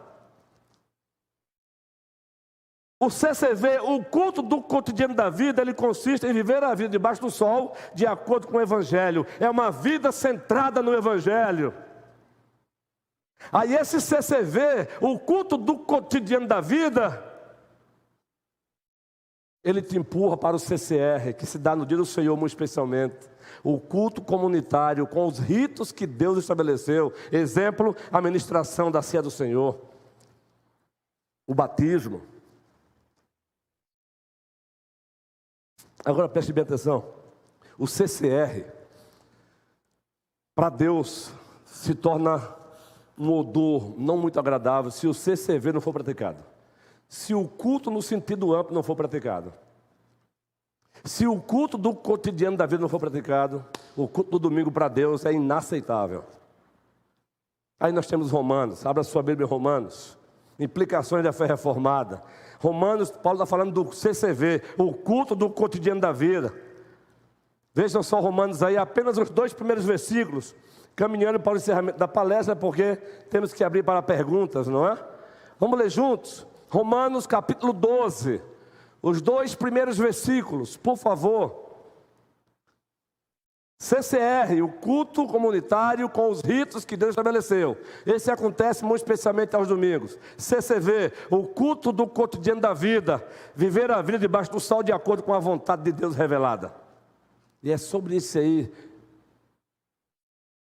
O CCV, o culto do cotidiano da vida, ele consiste em viver a vida debaixo do sol, de acordo com o Evangelho. É uma vida centrada no Evangelho. Aí esse CCV, o culto do cotidiano da vida, ele te empurra para o CCR, que se dá no dia do Senhor muito especialmente. O culto comunitário, com os ritos que Deus estabeleceu. Exemplo, a ministração da ceia do Senhor. O batismo. Agora preste bem atenção. O CCR, para Deus, se torna um odor não muito agradável se o CCV não for praticado. Se o culto no sentido amplo não for praticado. Se o culto do cotidiano da vida não for praticado, o culto do domingo para Deus é inaceitável. Aí nós temos Romanos, abra sua Bíblia em Romanos, implicações da fé reformada. Romanos, Paulo está falando do CCV, o culto do cotidiano da vida. Vejam só Romanos aí, apenas os 2 primeiros versículos, caminhando para o encerramento da palestra, porque temos que abrir para perguntas, não é? Vamos ler juntos? Romanos capítulo 12, os 2 primeiros versículos, por favor. CCR, o culto comunitário com os ritos que Deus estabeleceu. Esse acontece muito especialmente aos domingos. CCV, o culto do cotidiano da vida. Viver a vida debaixo do sol de acordo com a vontade de Deus revelada. E é sobre isso aí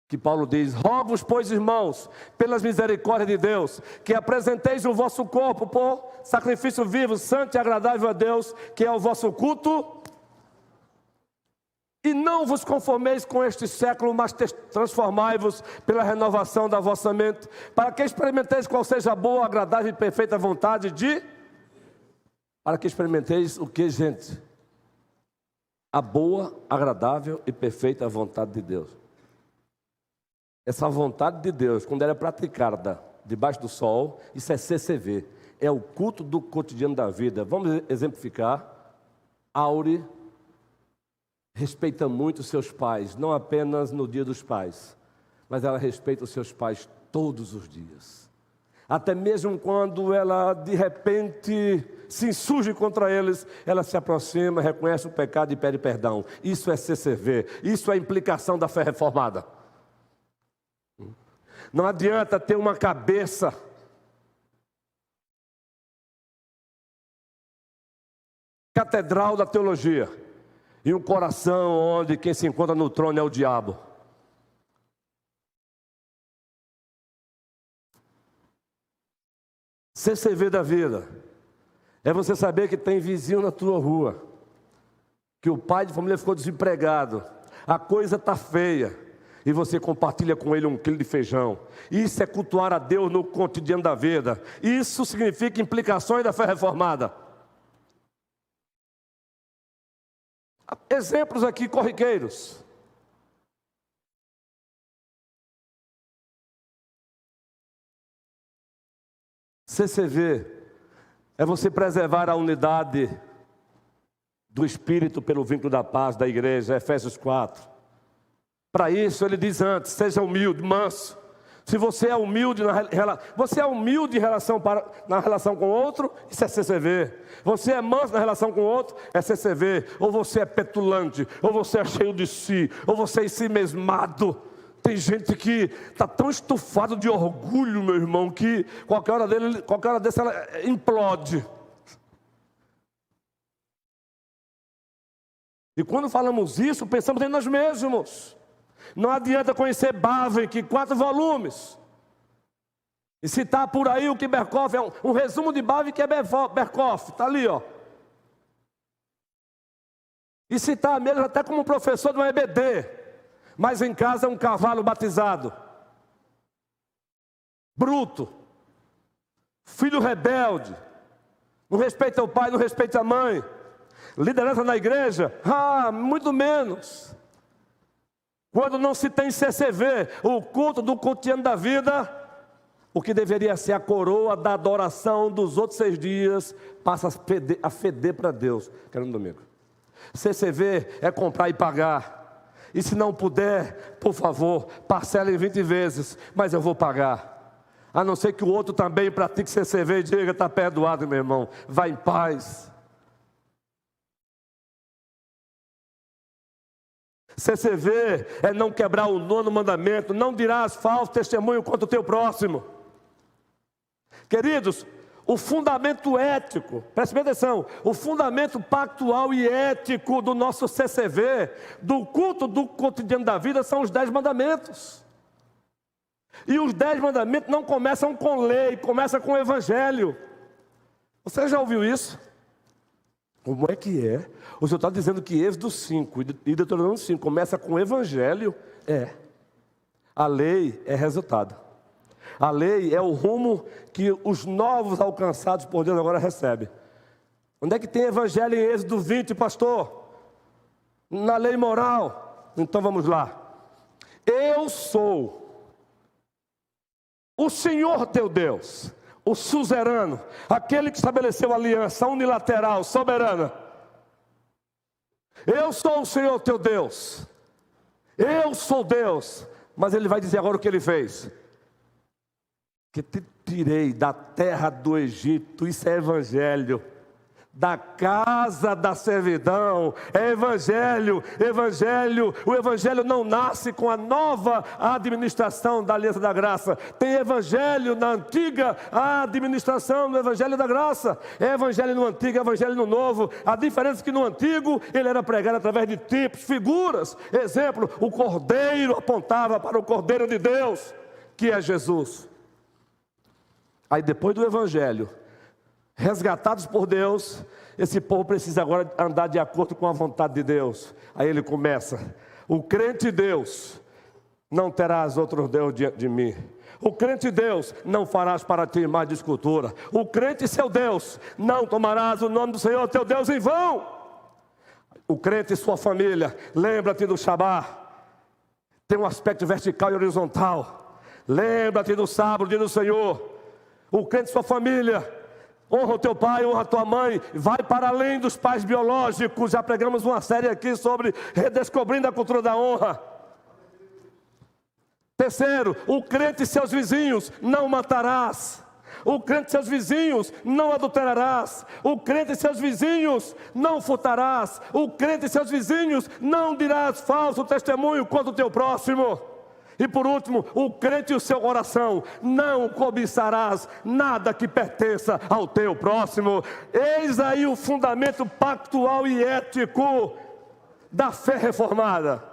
que Paulo diz: rogo-vos, pois, irmãos, pelas misericórdias de Deus, que apresenteis o vosso corpo por sacrifício vivo, santo e agradável a Deus, que é o vosso culto. E não vos conformeis com este século, mas transformai-vos pela renovação da vossa mente, para que experimenteis qual seja a boa, agradável e perfeita vontade de... Para que experimenteis o que, gente? A boa, agradável e perfeita vontade de Deus. Essa vontade de Deus, quando ela é praticada debaixo do sol, isso é CCV. É o culto do cotidiano da vida. Vamos exemplificar. Aure respeita muito os seus pais, não apenas no dia dos pais, mas ela respeita os seus pais todos os dias. Até mesmo quando ela de repente se insurge contra eles, ela se aproxima, reconhece o pecado e pede perdão. Isso é CCV, isso é implicação da fé reformada. Não adianta ter uma cabeça catedral da teologia e um coração onde quem se encontra no trono é o diabo. CCV da vida é você saber que tem vizinho na tua rua, que o pai de família ficou desempregado, a coisa está feia, e você compartilha com ele 1 quilo de feijão. Isso é cultuar a Deus no cotidiano da vida. Isso significa implicações da fé reformada. Exemplos aqui corriqueiros. CCV é você preservar a unidade do Espírito pelo vínculo da paz da igreja, Efésios 4. Para isso ele diz antes, seja humilde, manso. Se você é humilde em relação na relação com o outro, isso é CCV. Você é manso na relação com o outro, é CCV. Ou você é petulante, ou você é cheio de si, ou você é ensimesmado. Tem gente que está tão estufado de orgulho, meu irmão, que qualquer hora dessa ela implode. E quando falamos isso, pensamos em nós mesmos. Não adianta conhecer Bavinck, 4 volumes. E citar por aí o que Berkhoff é um resumo de Bavinck, que é Berkhoff, está ali, ó. E citar mesmo até como professor de uma EBD, mas em casa é um cavalo batizado. Bruto. Filho rebelde. Não respeita o pai, não respeita a mãe. Liderança na igreja? Muito menos. Quando não se tem CCV, o culto do cotidiano da vida, o que deveria ser a coroa da adoração dos outros 6 dias, passa a feder para Deus. Quero um domingo. CCV é comprar e pagar. E se não puder, por favor, parcela em 20 vezes, mas eu vou pagar. A não ser que o outro também pratique CCV e diga, está perdoado, meu irmão, vai em paz. CCV é não quebrar o 9º mandamento, não dirás falso testemunho contra o teu próximo. Queridos, o fundamento ético, preste bem atenção, o fundamento pactual e ético do nosso CCV, do culto do cotidiano da vida, são os 10 mandamentos. E os 10 mandamentos não começam com lei, começam com o evangelho. Você já ouviu isso? Como é que é? O Senhor está dizendo que Êxodo 5 e Deuteronômio 5 começa com o evangelho? É. A lei é resultado. A lei é o rumo que os novos alcançados por Deus agora recebem. Onde é que tem evangelho em Êxodo 20, pastor? Na lei moral. Então vamos lá. Eu sou o Senhor teu Deus, o suzerano, aquele que estabeleceu a aliança unilateral, soberana. Eu sou o Senhor teu Deus. Eu sou Deus. Mas ele vai dizer agora o que ele fez. Que te tirei da terra do Egito, isso é evangelho, da casa da servidão, é evangelho, o evangelho não nasce com a nova administração da aliança da graça, tem evangelho na antiga administração do evangelho da graça, é evangelho no antigo, é evangelho no novo, a diferença é que no antigo ele era pregado através de tipos, figuras, exemplo, o cordeiro apontava para o cordeiro de Deus, que é Jesus. Aí depois do evangelho, resgatados por Deus, esse povo precisa agora andar de acordo com a vontade de Deus. Aí ele começa, o crente em Deus, não terás outro Deus diante de mim. O crente em Deus, não farás para ti mais de escultura. O crente em seu Deus, não tomarás o nome do Senhor teu Deus em vão. O crente e sua família, lembra-te do Shabá, tem um aspecto vertical e horizontal. Lembra-te do sábado, dia do Senhor. O crente e sua família, honra o teu pai, honra a tua mãe, vai para além dos pais biológicos. Já pregamos uma série aqui sobre redescobrindo a cultura da honra. Terceiro, o crente e seus vizinhos, não matarás. O crente e seus vizinhos, não adulterarás. O crente e seus vizinhos, não furtarás. O crente e seus vizinhos, não dirás falso testemunho contra o teu próximo. E por último, o crente e o seu coração, não cobiçarás nada que pertença ao teu próximo. Eis aí o fundamento pactual e ético da fé reformada.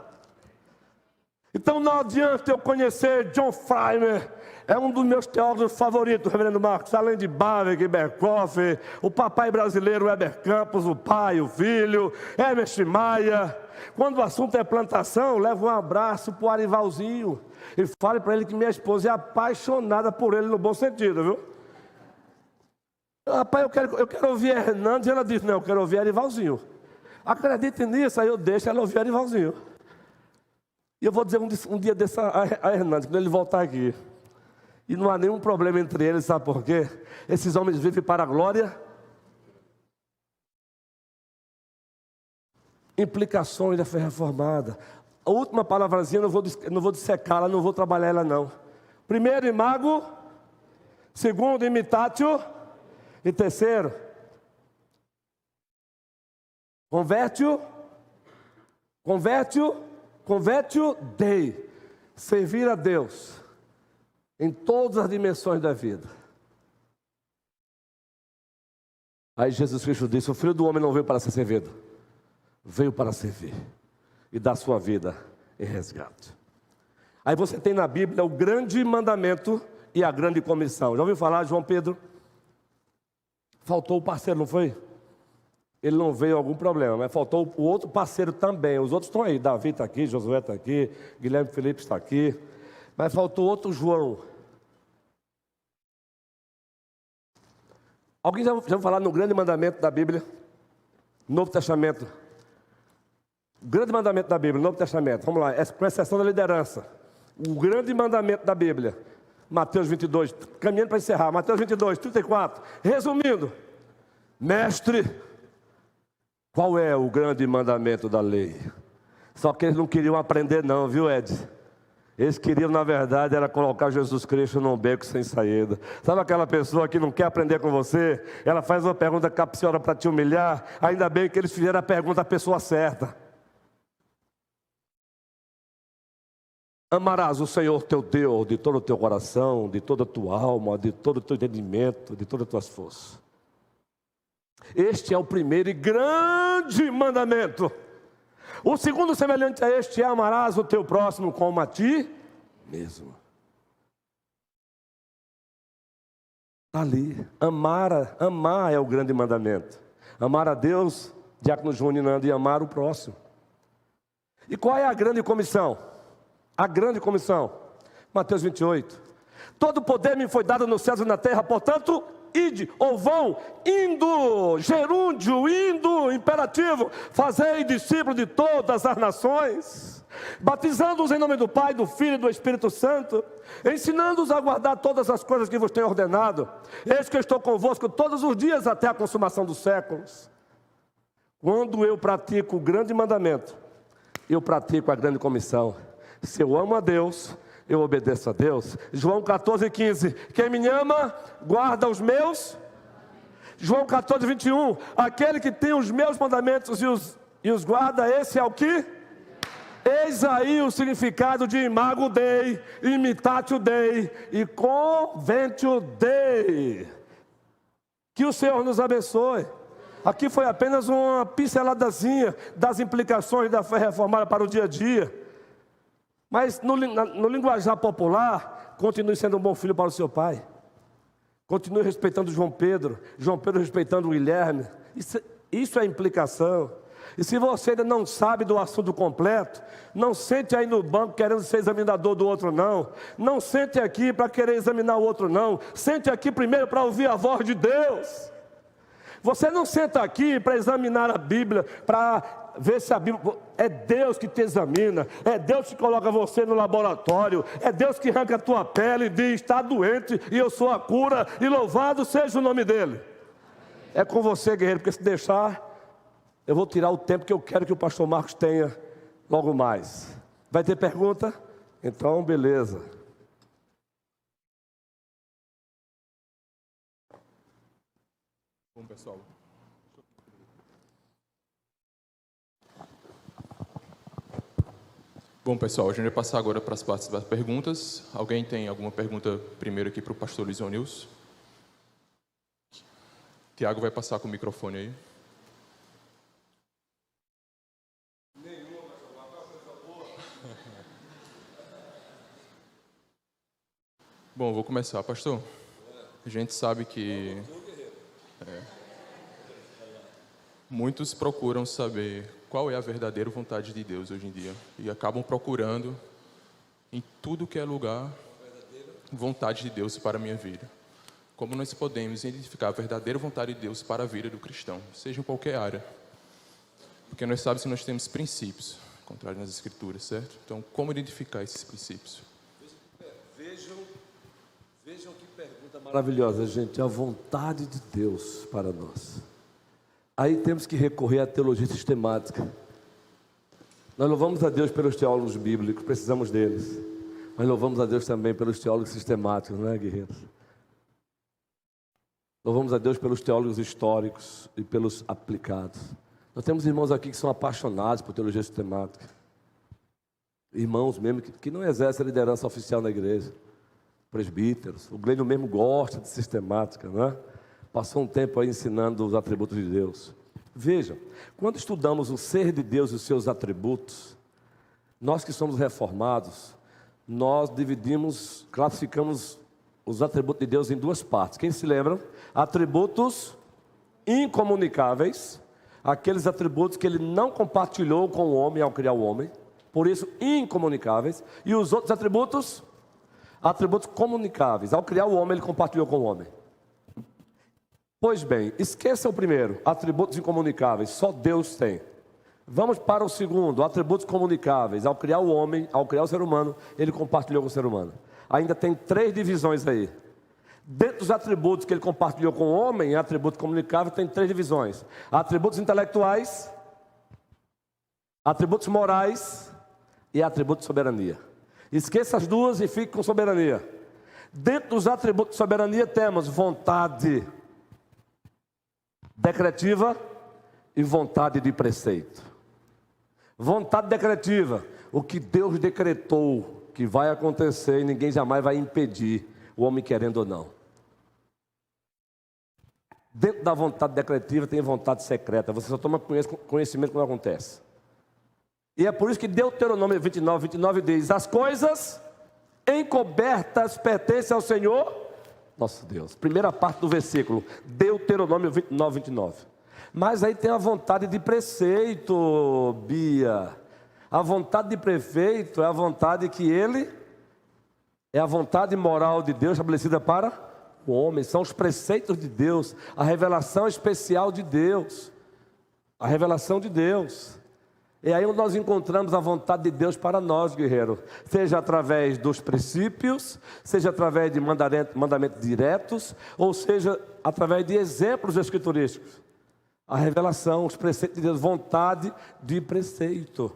Então não adianta eu conhecer John Freimer, é um dos meus teólogos favoritos, reverendo Marcos, além de Bavinck, Berkoff, o papai brasileiro Heber Campos, o pai, o filho, Ernest Maia. Quando o assunto é plantação, leva um abraço para o Arivalzinho e fale para ele que minha esposa é apaixonada por ele no bom sentido, viu? Rapaz, eu quero ouvir a Hernandes, e ela disse, não, eu quero ouvir a Arivalzinho. Acredite nisso, aí eu deixo ela ouvir a Arivalzinho. E eu vou dizer um dia desse a Hernandes, quando ele voltar aqui. E não há nenhum problema entre eles, sabe por quê? Esses homens vivem para a glória. Implicações da fé reformada. A última palavrazinha eu não vou dissecá-la, não vou trabalhar ela não. Primeiro, imago. Segundo, imitatio. E terceiro, convertio Dei. Servir a Deus em todas as dimensões da vida. Aí Jesus Cristo disse, o Filho do Homem não veio para ser servido, veio para servir e dar sua vida em resgate. Aí você tem na Bíblia o grande mandamento e a grande comissão. Já ouviu falar, João Pedro? Faltou o parceiro, não foi? Ele não veio, algum problema, mas faltou o outro parceiro também. Os outros estão aí, Davi está aqui, Josué está aqui, Guilherme Felipe está aqui, mas faltou outro João. Alguém já ouviu falar no grande mandamento da Bíblia? Novo Testamento. Grande mandamento da Bíblia, Novo Testamento. Vamos lá, com exceção da liderança. O grande mandamento da Bíblia. Mateus 22, caminhando para encerrar. Mateus 22, 34. Resumindo, mestre, qual é o grande mandamento da lei? Só que eles não queriam aprender não, viu, Ed? Eles queriam, na verdade, era colocar Jesus Cristo num beco sem saída. Sabe aquela pessoa que não quer aprender com você? Ela faz uma pergunta capciosa para te humilhar. Ainda bem que eles fizeram a pergunta à pessoa certa. Amarás o Senhor teu Deus de todo o teu coração, de toda a tua alma, de todo o teu entendimento, de todas as tuas forças. Este é o primeiro e grande mandamento. O segundo semelhante a este é: amarás o teu próximo como a ti mesmo. Ali, amar é o grande mandamento. Amar a Deus, Diácono Júnior Nando, e amar o próximo. E qual é a grande comissão? A grande comissão, Mateus 28. Todo poder me foi dado nos céus e na terra, portanto, ide, ou vão, indo, gerúndio, indo, imperativo, fazei discípulos de todas as nações, batizando-os em nome do Pai, do Filho e do Espírito Santo, ensinando-os a guardar todas as coisas que vos tenho ordenado. Eis que eu estou convosco todos os dias até a consumação dos séculos. Quando eu pratico o grande mandamento, eu pratico a grande comissão. Se eu amo a Deus, eu obedeço a Deus. João 14,15. Quem me ama, guarda os meus. João 14,21. Aquele que tem os meus mandamentos e os guarda, esse é o que? Eis aí o significado de imago Dei, imitatio Dei e conventio Dei. Que o Senhor nos abençoe. Aqui foi apenas uma pinceladazinha das implicações da fé reformada para o dia a dia. Mas no linguajar popular, continue sendo um bom filho para o seu pai. Continue respeitando João Pedro respeitando o Guilherme. Isso é implicação. E se você ainda não sabe do assunto completo, não sente aí no banco querendo ser examinador do outro, não. Não sente aqui para querer examinar o outro, não. Sente aqui primeiro para ouvir a voz de Deus. Você não senta aqui para examinar a Bíblia, para ver se a Bíblia... É Deus que te examina, é Deus que coloca você no laboratório, é Deus que arranca a tua pele e diz: está doente e eu sou a cura, e louvado seja o nome dele. É com você, guerreiro, porque se deixar, eu vou tirar o tempo que eu quero que o pastor Marcos tenha logo mais. Vai ter pergunta? Então, beleza. Bom, pessoal. Bom, pessoal, a gente vai passar agora para as partes das perguntas. Alguém tem alguma pergunta primeiro aqui para o pastor Luiz Onils? Tiago vai passar com o microfone aí. Bom, vou começar, pastor. A gente sabe que muitos procuram saber qual é a verdadeira vontade de Deus hoje em dia e acabam procurando em tudo que é lugar vontade de Deus para a minha vida. Como nós podemos identificar a verdadeira vontade de Deus para a vida do cristão, seja em qualquer área? Porque nós sabemos que nós temos princípios contrários nas Escrituras, certo? Então, como identificar esses princípios? Vejam que pergunta maravilhosa, gente. A vontade de Deus para nós. Aí temos que recorrer à teologia sistemática. Nós louvamos a Deus pelos teólogos bíblicos, precisamos deles. Mas louvamos a Deus também pelos teólogos sistemáticos, não é, guerreiros? Louvamos a Deus pelos teólogos históricos e pelos aplicados. Nós temos irmãos aqui que são apaixonados por teologia sistemática. Irmãos mesmo que não exercem a liderança oficial na igreja. Presbíteros. O Glênio mesmo gosta de sistemática, não é? Passou um tempo aí ensinando os atributos de Deus. Vejam, quando estudamos o ser de Deus e os seus atributos, nós que somos reformados, nós classificamos os atributos de Deus em duas partes. Quem se lembra? Atributos incomunicáveis, aqueles atributos que ele não compartilhou com o homem ao criar o homem, por isso incomunicáveis, e os outros atributos comunicáveis. Ao criar o homem, ele compartilhou com o homem. Pois bem, esqueça o primeiro, atributos incomunicáveis, só Deus tem. Vamos para o segundo, atributos comunicáveis. Ao criar o homem, ao criar o ser humano, ele compartilhou com o ser humano. Ainda tem 3 divisões aí. Dentro dos atributos que ele compartilhou com o homem, atributos comunicáveis, tem 3 divisões. Atributos intelectuais, Atributos morais e atributos de soberania. Esqueça as duas e fique com soberania. Dentro dos atributos de soberania temos vontade decretiva e vontade de preceito. Vontade decretiva, o que Deus decretou que vai acontecer e ninguém jamais vai impedir, o homem querendo ou não. Dentro da vontade decretiva tem vontade secreta, você só toma conhecimento quando acontece. E é por isso que Deuteronômio 29 diz: as coisas encobertas pertencem ao Senhor, nosso Deus. Primeira parte do versículo, Deuteronômio 29. Mas aí tem a vontade de preceito, Bia. A vontade de prefeito é a vontade que ele, é a vontade moral de Deus estabelecida para o homem. São os preceitos de Deus, a revelação especial de Deus. A revelação de Deus. E aí nós encontramos a vontade de Deus para nós, guerreiro. Seja através dos princípios, seja através de mandamentos diretos, ou seja através de exemplos escriturísticos. A revelação, os preceitos de Deus, vontade de preceito.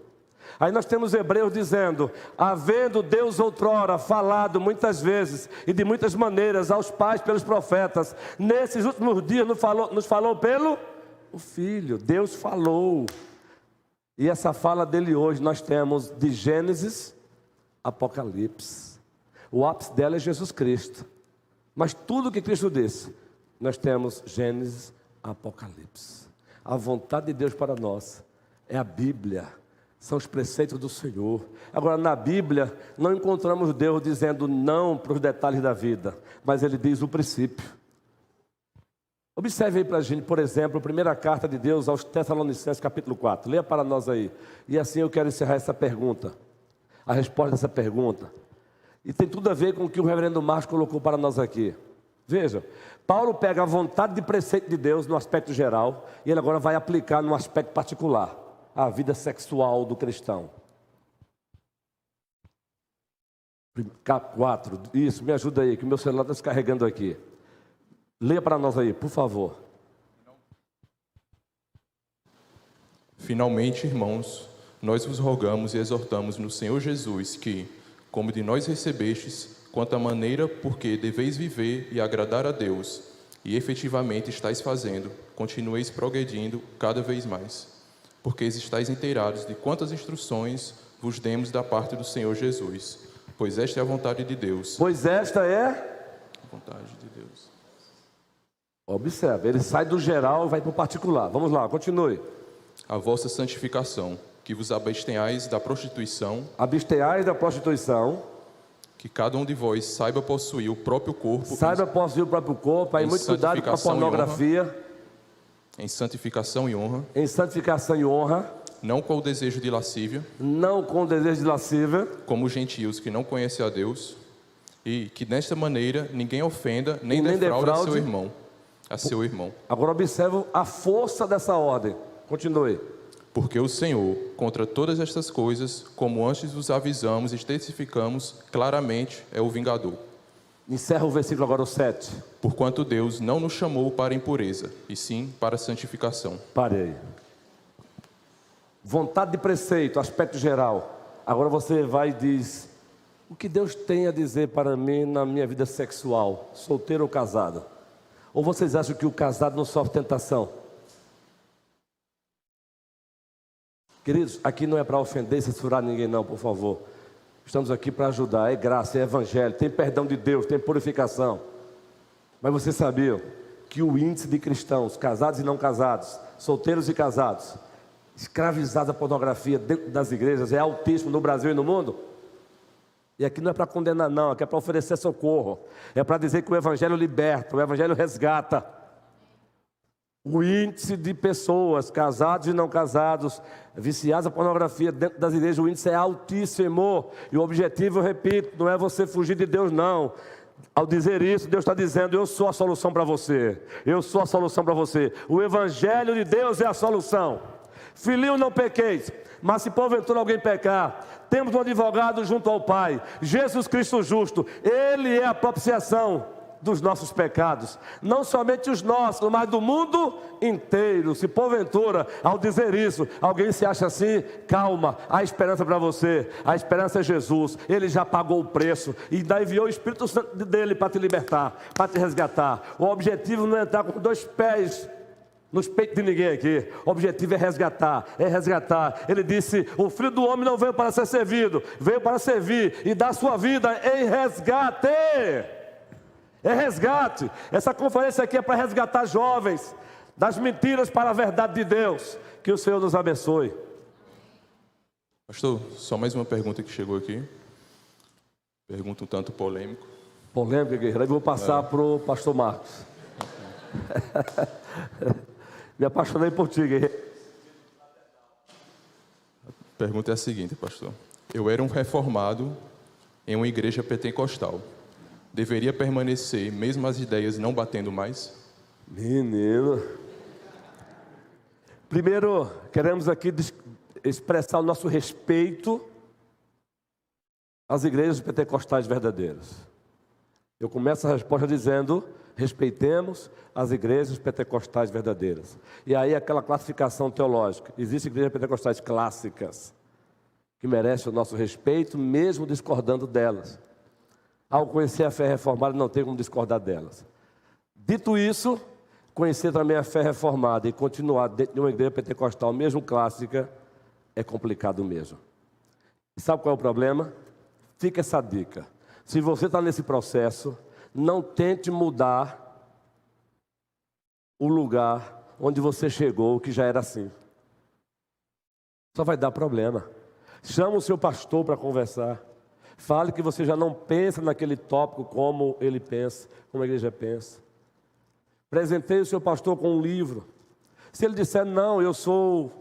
Aí nós temos Hebreus dizendo: havendo Deus outrora falado muitas vezes e de muitas maneiras aos pais pelos profetas, nesses últimos dias nos falou pelo o Filho. Deus falou. E essa fala dele hoje nós temos de Gênesis, Apocalipse. O ápice dela é Jesus Cristo. Mas tudo que Cristo disse, nós temos Gênesis, Apocalipse. A vontade de Deus para nós é a Bíblia, são os preceitos do Senhor. Agora, na Bíblia, não encontramos Deus dizendo não para os detalhes da vida, mas Ele diz o princípio. Observe aí para a gente, por exemplo, a primeira carta de Deus aos Tessalonicenses, capítulo 4. Leia para nós aí. E assim eu quero encerrar essa pergunta, a resposta dessa pergunta. E tem tudo a ver com o que o reverendo Márcio colocou para nós aqui. Veja, Paulo pega a vontade de preceito de Deus no aspecto geral, e ele agora vai aplicar no aspecto particular, a vida sexual do cristão. 4, isso, me ajuda aí, que o meu celular está descarregando aqui. Leia para nós aí, por favor. Finalmente, irmãos, nós vos rogamos e exortamos no Senhor Jesus que, como de nós recebestes, quanto à maneira por que deveis viver e agradar a Deus, e efetivamente estáis fazendo, continueis progredindo cada vez mais, porque estáis inteirados de quantas instruções vos demos da parte do Senhor Jesus, pois esta é a vontade de Deus. Pois esta é a vontade de Deus. Observe, ele sai do geral e vai para o particular. Vamos lá, continue. A vossa santificação, que vos abstenhais da prostituição. Abstenhais da prostituição. Que cada um de vós saiba possuir o próprio corpo. Saiba possuir o próprio corpo. Aí muito cuidado com a pornografia. Em santificação e honra. Em santificação e honra. Não com o desejo de lascívia. Não com o desejo de lascívia. Como gentios que não conhecem a Deus. E que desta maneira ninguém ofenda nem defraude a seu irmão. Agora observe a força dessa ordem. Continue. Porque o Senhor, contra todas estas coisas, como antes vos avisamos e testificamos claramente, é o vingador. Encerra o versículo agora, o 7. Porquanto Deus não nos chamou para impureza, e sim para santificação. Pare aí. Vontade de preceito, aspecto geral. Agora você vai e diz: o que Deus tem a dizer para mim na minha vida sexual, solteiro ou casado? Ou vocês acham que o casado não sofre tentação? Queridos, aqui não é para ofender e censurar ninguém não, por favor. Estamos aqui para ajudar, é graça, é evangelho, tem perdão de Deus, tem purificação. Mas vocês sabiam que o índice de cristãos, casados e não casados, solteiros e casados, escravizados à pornografia dentro das igrejas, é altíssimo no Brasil e no mundo? E aqui não é para condenar não, aqui é para oferecer socorro. É para dizer que o evangelho liberta, o evangelho resgata. O índice de pessoas, casados e não casados, viciados à pornografia dentro das igrejas, o índice é altíssimo. E o objetivo, eu repito, não é você fugir de Deus não. Ao dizer isso, Deus está dizendo: eu sou a solução para você. Eu sou a solução para você. O evangelho de Deus é a solução. Filhinho, não pequeis, mas se porventura alguém pecar, temos um advogado junto ao Pai, Jesus Cristo justo. Ele é a propiciação dos nossos pecados, não somente os nossos, mas do mundo inteiro. Se porventura, ao dizer isso, alguém se acha assim, calma, há esperança para você. A esperança é Jesus, Ele já pagou o preço e ainda enviou o Espírito Santo dele para te libertar, para te resgatar. O objetivo não é entrar com 2 pés nos peitos de ninguém aqui. O objetivo é resgatar, é resgatar. Ele disse, o Filho do Homem não veio para ser servido, veio para servir e dar sua vida em resgate. É resgate. Essa conferência aqui é para resgatar jovens das mentiras para a verdade de Deus. Que o Senhor nos abençoe. Pastor, só mais uma pergunta que chegou aqui. Pergunta um tanto polêmico. Polêmica, guerreiro. Eu vou passar para o pastor Marcos. Me apaixonei por ti, guerreiro. A pergunta é a seguinte, pastor. Eu era um reformado em uma igreja pentecostal. Deveria permanecer, mesmo as ideias não batendo mais? Menino. Primeiro, queremos aqui expressar o nosso respeito às igrejas pentecostais verdadeiras. Eu começo a resposta dizendo, respeitemos as igrejas pentecostais verdadeiras. E aí aquela classificação teológica. Existem igrejas pentecostais clássicas, que merecem o nosso respeito, mesmo discordando delas. Ao conhecer a fé reformada, não tem como discordar delas. Dito isso, conhecer também a fé reformada e continuar dentro de uma igreja pentecostal, mesmo clássica, é complicado mesmo. E sabe qual é o problema? Fica essa dica. Se você está nesse processo, não tente mudar o lugar onde você chegou, que já era assim. Só vai dar problema. Chama o seu pastor para conversar. Fale que você já não pensa naquele tópico como ele pensa, como a igreja pensa. Presenteie o seu pastor com um livro. Se ele disser, não, eu sou...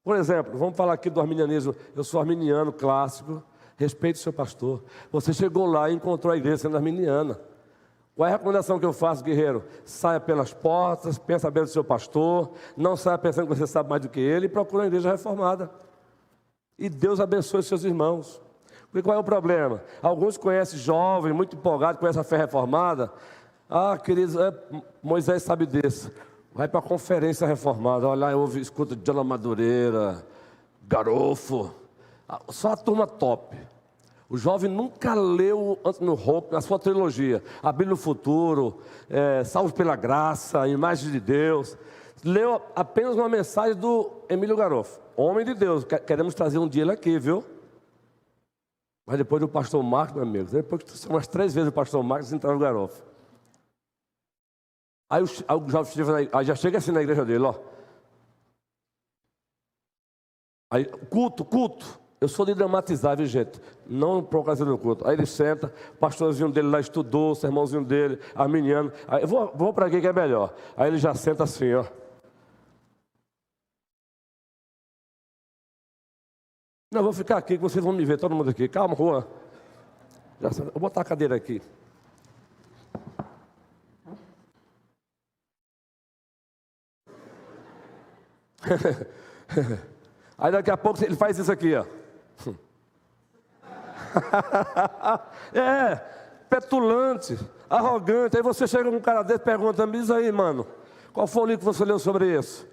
Por exemplo, vamos falar aqui do arminianismo. Eu sou arminiano clássico. Respeite o seu pastor. Você chegou lá e encontrou a igreja sendo arminiana. Qual é a recomendação que eu faço, guerreiro? Saia pelas portas, pensa bem do seu pastor. Não saia pensando que você sabe mais do que ele. E procure uma igreja reformada. E Deus abençoe os seus irmãos. Porque qual é o problema? Alguns conhecem jovens, muito empolgados com essa fé reformada. Ah, queridos, Moisés sabe disso. Vai para a conferência reformada. Olha lá, eu escuto Diana Madureira, Garofo. Só a turma top. O jovem nunca leu Anthony Hope na sua trilogia. A Bíblia no Futuro, Salvos pela Graça, Imagem de Deus. Leu apenas uma mensagem do Emílio Garofo. Homem de Deus. Queremos trazer um dia ele aqui, viu? Mas depois do pastor Marcos, meu amigo, depois que umas 3 vezes o pastor Marcos entrou no Garofo. Aí o jovem aí já chega assim na igreja dele, ó. Aí, culto. Eu sou de dramatizar, viu, gente? Não por ocasião do culto. Aí ele senta, o pastorzinho dele lá estudou, o sermãozinho dele, arminiano. Aí eu vou para aqui que é melhor. Aí ele já senta assim, ó. Não, eu vou ficar aqui que vocês vão me ver, todo mundo aqui. Calma, Juan. Vou botar a cadeira aqui. Aí daqui a pouco ele faz isso aqui, ó. Petulante, arrogante. Aí você chega com um cara desse e pergunta, me diz aí, mano, qual foi o livro que você leu sobre isso?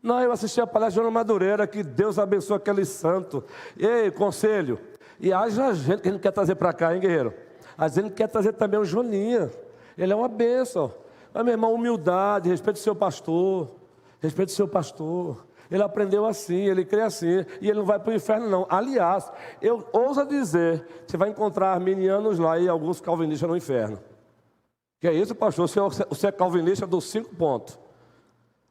Não, eu assisti a palestra de Joana Madureira, que Deus abençoe aquele santo. Ei, conselho. E haja gente que a gente quer trazer para cá, hein, guerreiro? Às vezes a gente quer trazer também o Joninha. Ele é uma bênção. Mas, meu irmão, humildade, respeito o seu pastor. Respeito o seu pastor. Ele aprendeu assim, ele crê assim. E ele não vai para o inferno, não. Aliás, eu ouso dizer, você vai encontrar arminianos lá e alguns calvinistas no inferno. Que é isso, pastor? Você é calvinista dos 5 pontos.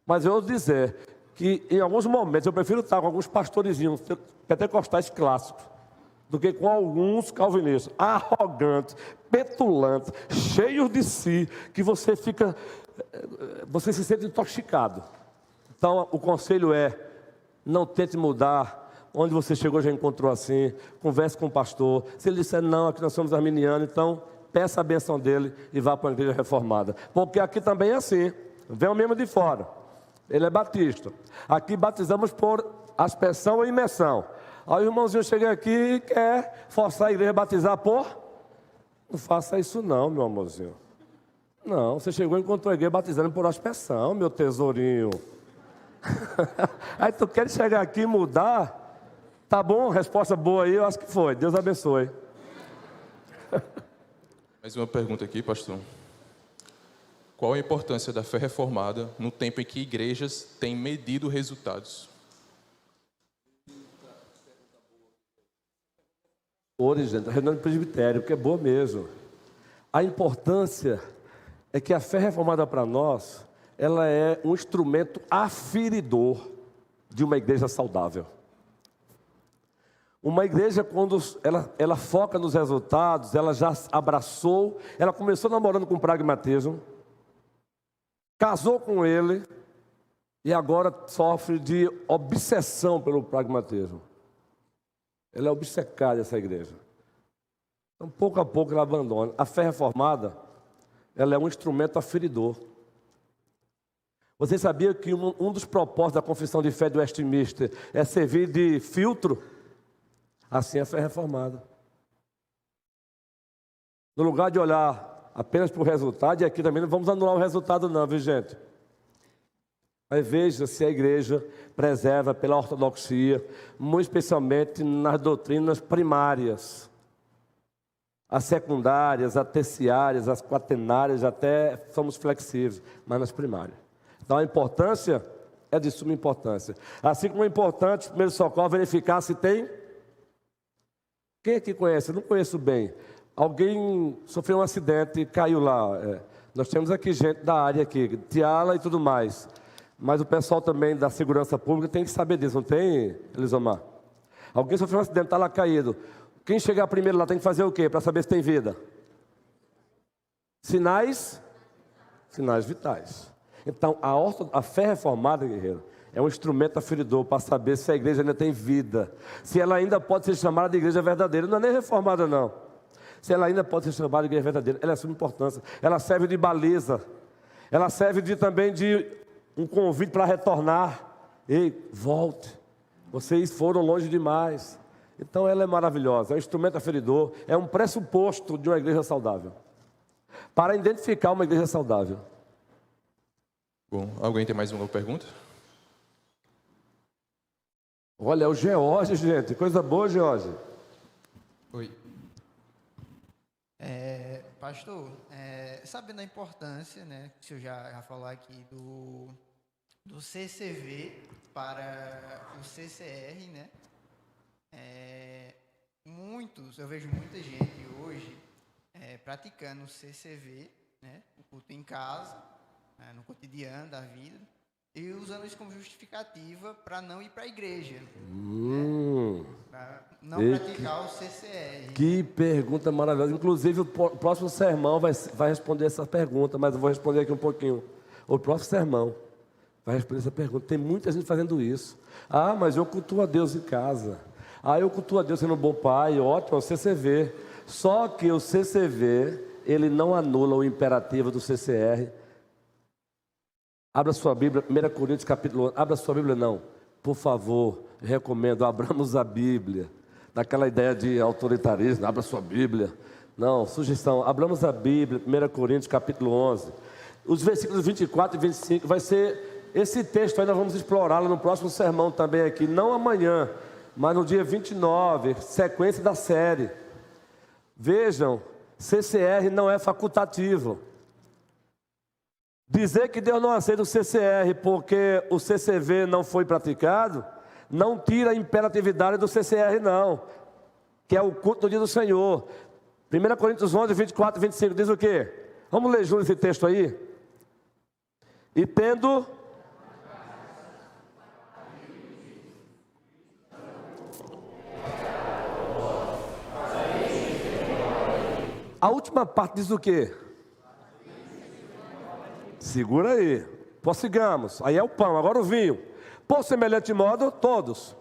Mas eu ouso dizer que em alguns momentos eu prefiro estar com alguns pastorezinhos pentecostais clássicos do que com alguns calvinistas arrogantes, petulantes, cheios de si, que você se sente intoxicado. Então o conselho é, não tente mudar. Onde você chegou já encontrou assim, converse com o pastor. Se ele disser não, aqui nós somos arminianos, então peça a benção dele e vá para a igreja reformada. Porque aqui também é assim, vem o mesmo de fora. Ele é batista. Aqui batizamos por aspersão ou imersão. Aí o irmãozinho chega aqui e quer forçar a igreja a batizar por... Não faça isso não, meu amorzinho. Não, você chegou e encontrou a igreja batizando por aspersão, meu tesourinho. Aí tu quer chegar aqui e mudar? Tá bom, resposta boa aí, eu acho que foi. Deus abençoe. Mais uma pergunta aqui, pastor. Qual a importância da fé reformada no tempo em que igrejas têm medido resultados? Gente, a reunião de presbitério, que é boa mesmo. A importância é que a fé reformada para nós, ela é um instrumento aferidor de uma igreja saudável. Uma igreja, quando ela foca nos resultados, ela já abraçou, ela começou namorando com o pragmatismo, casou com ele e agora sofre de obsessão pelo pragmatismo. Ela é obcecada, essa igreja. Então, pouco a pouco, ela abandona. A fé reformada, ela é um instrumento aferidor. Você sabia que um dos propósitos da Confissão de Fé do Westminster é servir de filtro? Assim é a fé reformada. No lugar de olhar apenas para o resultado, e aqui também não vamos anular o resultado não, viu gente? Mas veja se a igreja preserva pela ortodoxia, muito especialmente nas doutrinas primárias. As secundárias, as terciárias, as quaternárias, até somos flexíveis, mas nas primárias. Então a importância é de suma importância. Assim como é importante, primeiro socorro, verificar se tem. Quem aqui conhece? Eu não conheço bem. Alguém sofreu um acidente e caiu lá. Nós temos aqui gente da área aqui, Tiala e tudo mais. Mas o pessoal também da segurança pública tem que saber disso, não tem, Elisomar? Alguém sofreu um acidente, está lá caído. Quem chegar primeiro lá tem que fazer o quê? Para saber se tem vida? Sinais vitais. Então, a fé reformada, guerreiro, é um instrumento aferidor para saber se a igreja ainda tem vida. Se ela ainda pode ser chamada de igreja verdadeira. Não é nem reformada, não. Se ela ainda pode ser chamada de igreja verdadeira, ela é de suma importância. Ela serve de baliza. Ela serve também de um convite para retornar. Ei, volte. Vocês foram longe demais. Então ela é maravilhosa. É um instrumento aferidor. É um pressuposto de uma igreja saudável. Para identificar uma igreja saudável. Bom, alguém tem mais uma pergunta? Olha, é o George, gente. Coisa boa, George. Oi. Pastor, sabendo a importância, né, que o senhor já falou aqui, do CCV para o CCR, né? Eu vejo muita gente hoje praticando o CCV, né, o culto em casa, no cotidiano da vida, e usando isso como justificativa para não ir para a igreja. Para não praticar o CCR. Que pergunta maravilhosa. Inclusive, o próximo sermão vai responder essa pergunta, mas eu vou responder aqui um pouquinho. O próximo sermão vai responder essa pergunta. Tem muita gente fazendo isso. Ah, mas eu cultuo a Deus em casa. Ah, eu cultuo a Deus sendo um bom pai. Ótimo, é o CCV. Só que o CCV, ele não anula o imperativo do CCR. Abra sua Bíblia, 1 Coríntios capítulo 11. Abra sua Bíblia, não. Por favor, recomendo, abramos a Bíblia. Daquela ideia de autoritarismo, abra sua Bíblia. Não, sugestão, abramos a Bíblia, 1 Coríntios capítulo 11. Os versículos 24 e 25, vai ser esse texto, ainda vamos explorá-lo no próximo sermão também aqui. Não amanhã, mas no dia 29, sequência da série. Vejam, CCR não é facultativo. Dizer que Deus não aceita o CCR porque o CCV não foi praticado, não tira a imperatividade do CCR não, que é o culto do dia do Senhor. 1 Coríntios 11, 24 e 25 diz o quê? Vamos ler junto esse texto aí? E tendo... A última parte diz o quê? Segura aí. Prossigamos. Aí é o pão, agora o vinho. Por semelhante modo, todos.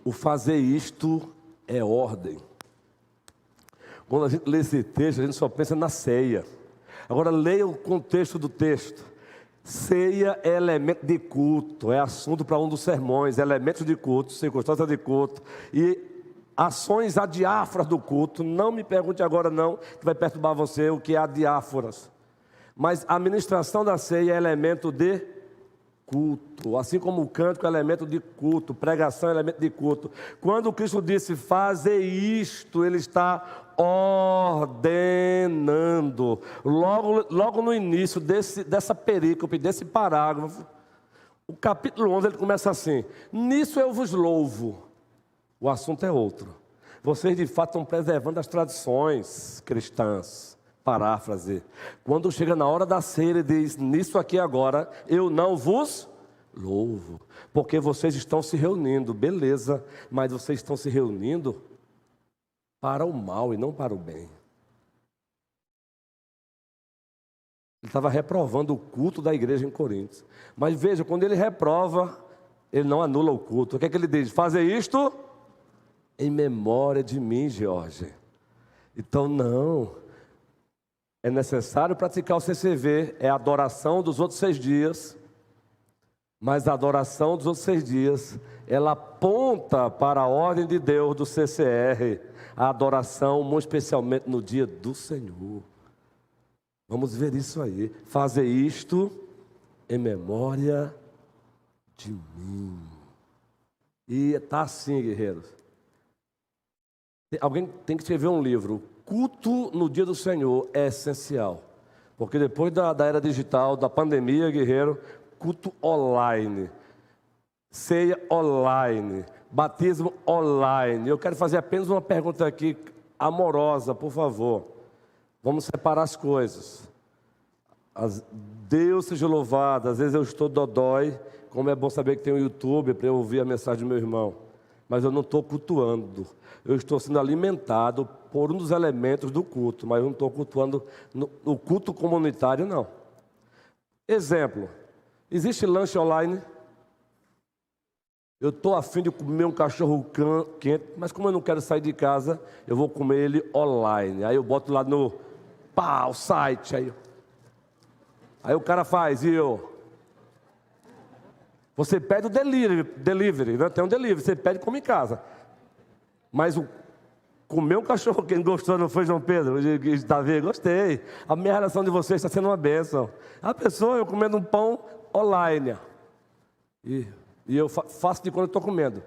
O fazer isto é ordem. Quando a gente lê esse texto, a gente só pensa na ceia. Agora leia o contexto do texto. Ceia é elemento de culto, é assunto para um dos sermões, elementos de culto, circunstâncias de culto e ações adiáforas do culto. Não me pergunte agora não, que vai perturbar você o que é adiáforas. Mas a ministração da ceia é elemento de culto, assim como o cântico é elemento de culto, pregação é elemento de culto. Quando Cristo disse, faze isto, Ele está ordenando. Logo no início dessa perícope, desse parágrafo, o capítulo 11, ele começa assim, nisso eu vos louvo. O assunto é outro. Vocês de fato estão preservando as tradições cristãs. Paráfrase. Quando chega na hora da ceia, ele diz, nisso aqui agora, eu não vos louvo. Porque vocês estão se reunindo, beleza, mas vocês estão se reunindo para o mal e não para o bem. Ele estava reprovando o culto da igreja em Coríntios. Mas veja, quando ele reprova, ele não anula o culto. O que é que ele diz? Fazer isto em memória de mim, Jorge. Então não. É necessário praticar o CCV, é a adoração dos outros 6 dias. Mas a adoração dos outros 6 dias, ela aponta para a ordem de Deus do CCR. A adoração, muito especialmente no dia do Senhor. Vamos ver isso aí. Fazer isto em memória de mim. E está assim, guerreiros. Alguém tem que escrever um livro. Culto no dia do Senhor é essencial. Porque depois da era digital, da pandemia, guerreiro, culto online. Ceia online. Batismo online. Eu quero fazer apenas uma pergunta aqui, amorosa, por favor. Vamos separar as coisas. Deus seja louvado. Às vezes eu estou dodói. Como é bom saber que tem um YouTube para eu ouvir a mensagem do meu irmão. Mas eu não estou cultuando. Eu estou sendo alimentado por um dos elementos do culto. Mas eu não estou cultuando no culto comunitário, não. Exemplo. Existe lanche online? Eu estou a fim de comer um cachorro quente. Mas como eu não quero sair de casa, eu vou comer ele online. Aí eu boto lá no o site. Aí o cara faz e eu... Você pede o delivery, né? Tem um delivery, você pede e come em casa. Mas comer um cachorro quente gostou, não foi, João Pedro? Está vendo? Gostei. A minha relação de vocês está sendo uma bênção. A pessoa, eu comendo um pão online. E eu faço de quando eu estou comendo.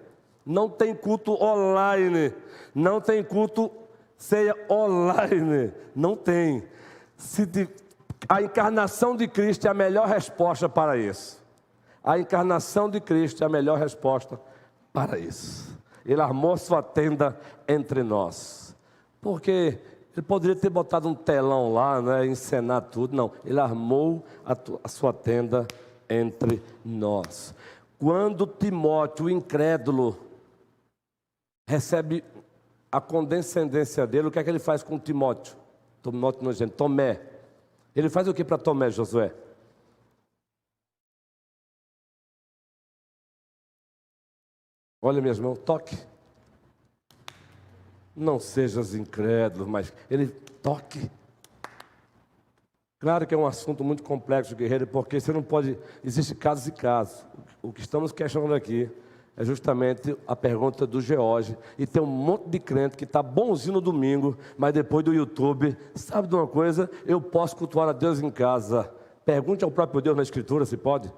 Não tem culto online. Não tem culto ceia online. Não tem. A encarnação de Cristo é a melhor resposta para isso. A encarnação de Cristo é a melhor resposta para isso. Ele armou sua tenda entre nós. Porque ele poderia ter botado um telão lá, né, encenar tudo. Não, ele armou a sua tenda entre nós. Quando Timóteo, o incrédulo, recebe a condescendência dele, o que é que ele faz com Timóteo? Tomé. Ele faz o que para Tomé, Josué? Olha, minhas mãos, toque. Não sejas incrédulo, mas ele toque. Claro que é um assunto muito complexo, guerreiro, porque você não pode... Existem casos e casos. O que estamos questionando aqui é justamente a pergunta do George. E tem um monte de crente que está bonzinho no domingo, mas depois do YouTube, sabe de uma coisa? Eu posso cultuar a Deus em casa. Pergunte ao próprio Deus na Escritura se pode.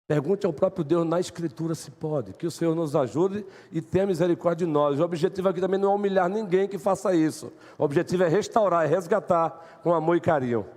Pergunte ao próprio Deus na Escritura se pode. Que o Senhor nos ajude e tenha misericórdia de nós. O objetivo aqui também não é humilhar ninguém que faça isso. O objetivo é restaurar, é resgatar com amor e carinho.